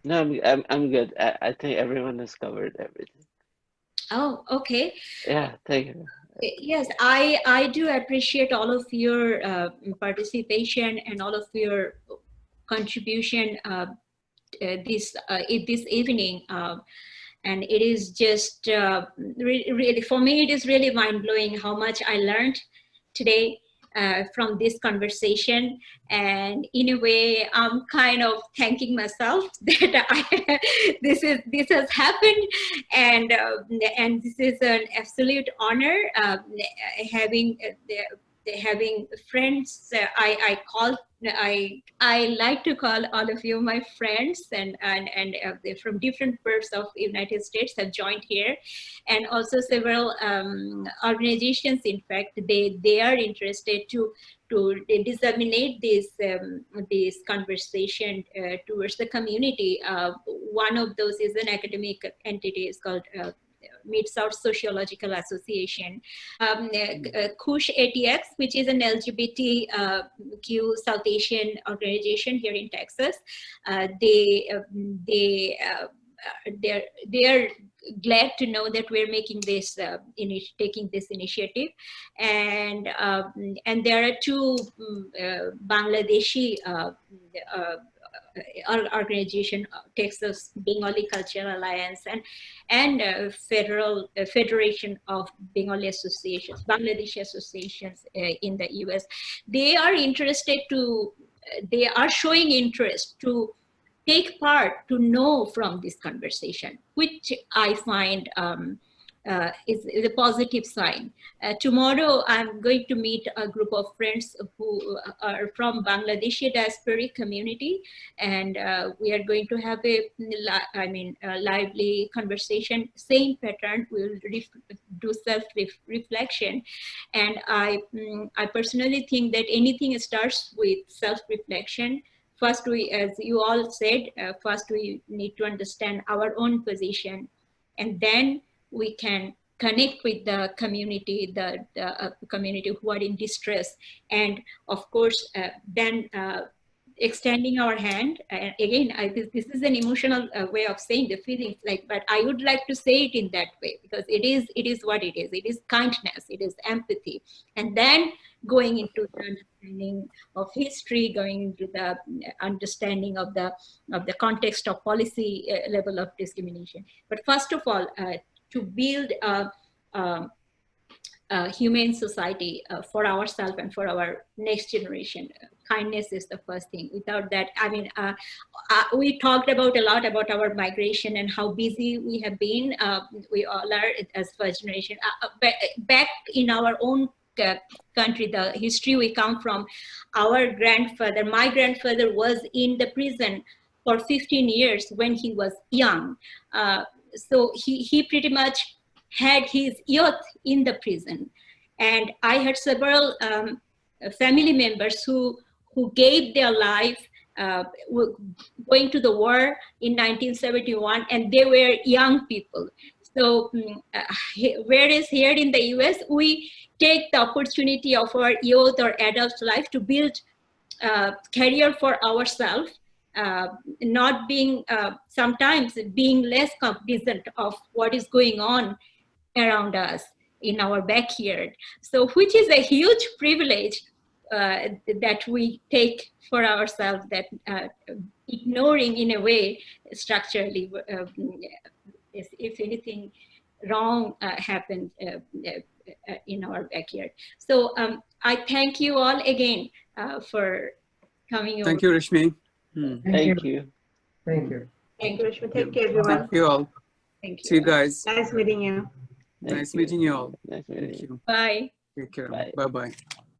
Speaker 5: No, I'm good. I think everyone has covered everything.
Speaker 1: Oh, okay.
Speaker 5: Yeah, thank you.
Speaker 1: Yes, I do appreciate all of your participation and all of your contribution this evening. And it is just really, for me, it is really mind-blowing how much I learned today from this conversation. And in a way, I'm kind of thanking myself that this has happened, and this is an absolute honor having friends. I like to call all of you my friends, and they're from different parts of United States have joined here, and also several organizations. In fact, they are interested to disseminate this conversation towards the community. One of those is an academic entity. It's called Mid-South Sociological Association. Kush ATX, which is an LGBTQ South Asian organization here in Texas. They are glad to know that we're making this taking this initiative, and there are two Bangladeshi organization, Texas Bengali Cultural Alliance, and Federal Federation of Bengali Associations, Bangladeshi associations in the US. They are interested to, they are showing interest to take part, to know from this conversation, which I find is a positive sign. Tomorrow, I'm going to meet a group of friends who are from Bangladeshi diasporic community, and we are going to have a lively conversation. Same pattern. We'll do self-reflection, and I personally think that anything starts with self-reflection. First, as you all said, first we need to understand our own position, and then we can connect with the community, the community who are in distress, and of course, then extending our hand. And again, this is an emotional way of saying the feelings, but I would like to say it in that way, because it is what it is. It is kindness, it is empathy, and then going into the understanding of history, going into the understanding of the context of policy level of discrimination. But first of all, to build humane society for ourselves and for our next generation. Kindness is the first thing. Without that, I mean, we talked about a lot about our migration and how busy we have been. We all are as first generation. Back in our own country, the history we come from, our grandfather, my grandfather was in the prison for 15 years when he was young. So he pretty much had his youth in the prison. And I had several family members who gave their life going to the war in 1971, and they were young people. So whereas here in the US, we take the opportunity of our youth or adult life to build career for ourselves, not being, sometimes being less cognizant of what is going on around us in our backyard. So which is a huge privilege that we take for ourselves, that ignoring in a way structurally, if anything wrong happened in our backyard. So I thank you all again for coming over.
Speaker 2: Thank you, Rashmi.
Speaker 5: Thank you.
Speaker 8: Thank you.
Speaker 7: Thank you, Rashmi. Thank you, everyone.
Speaker 2: Thank you all.
Speaker 1: Thank you.
Speaker 2: See you guys.
Speaker 7: Nice meeting you.
Speaker 2: Nice meeting you all.
Speaker 5: Nice meeting
Speaker 2: Thank
Speaker 5: you.
Speaker 2: you.
Speaker 1: Bye.
Speaker 2: Take care.
Speaker 5: Bye.
Speaker 2: Bye-bye.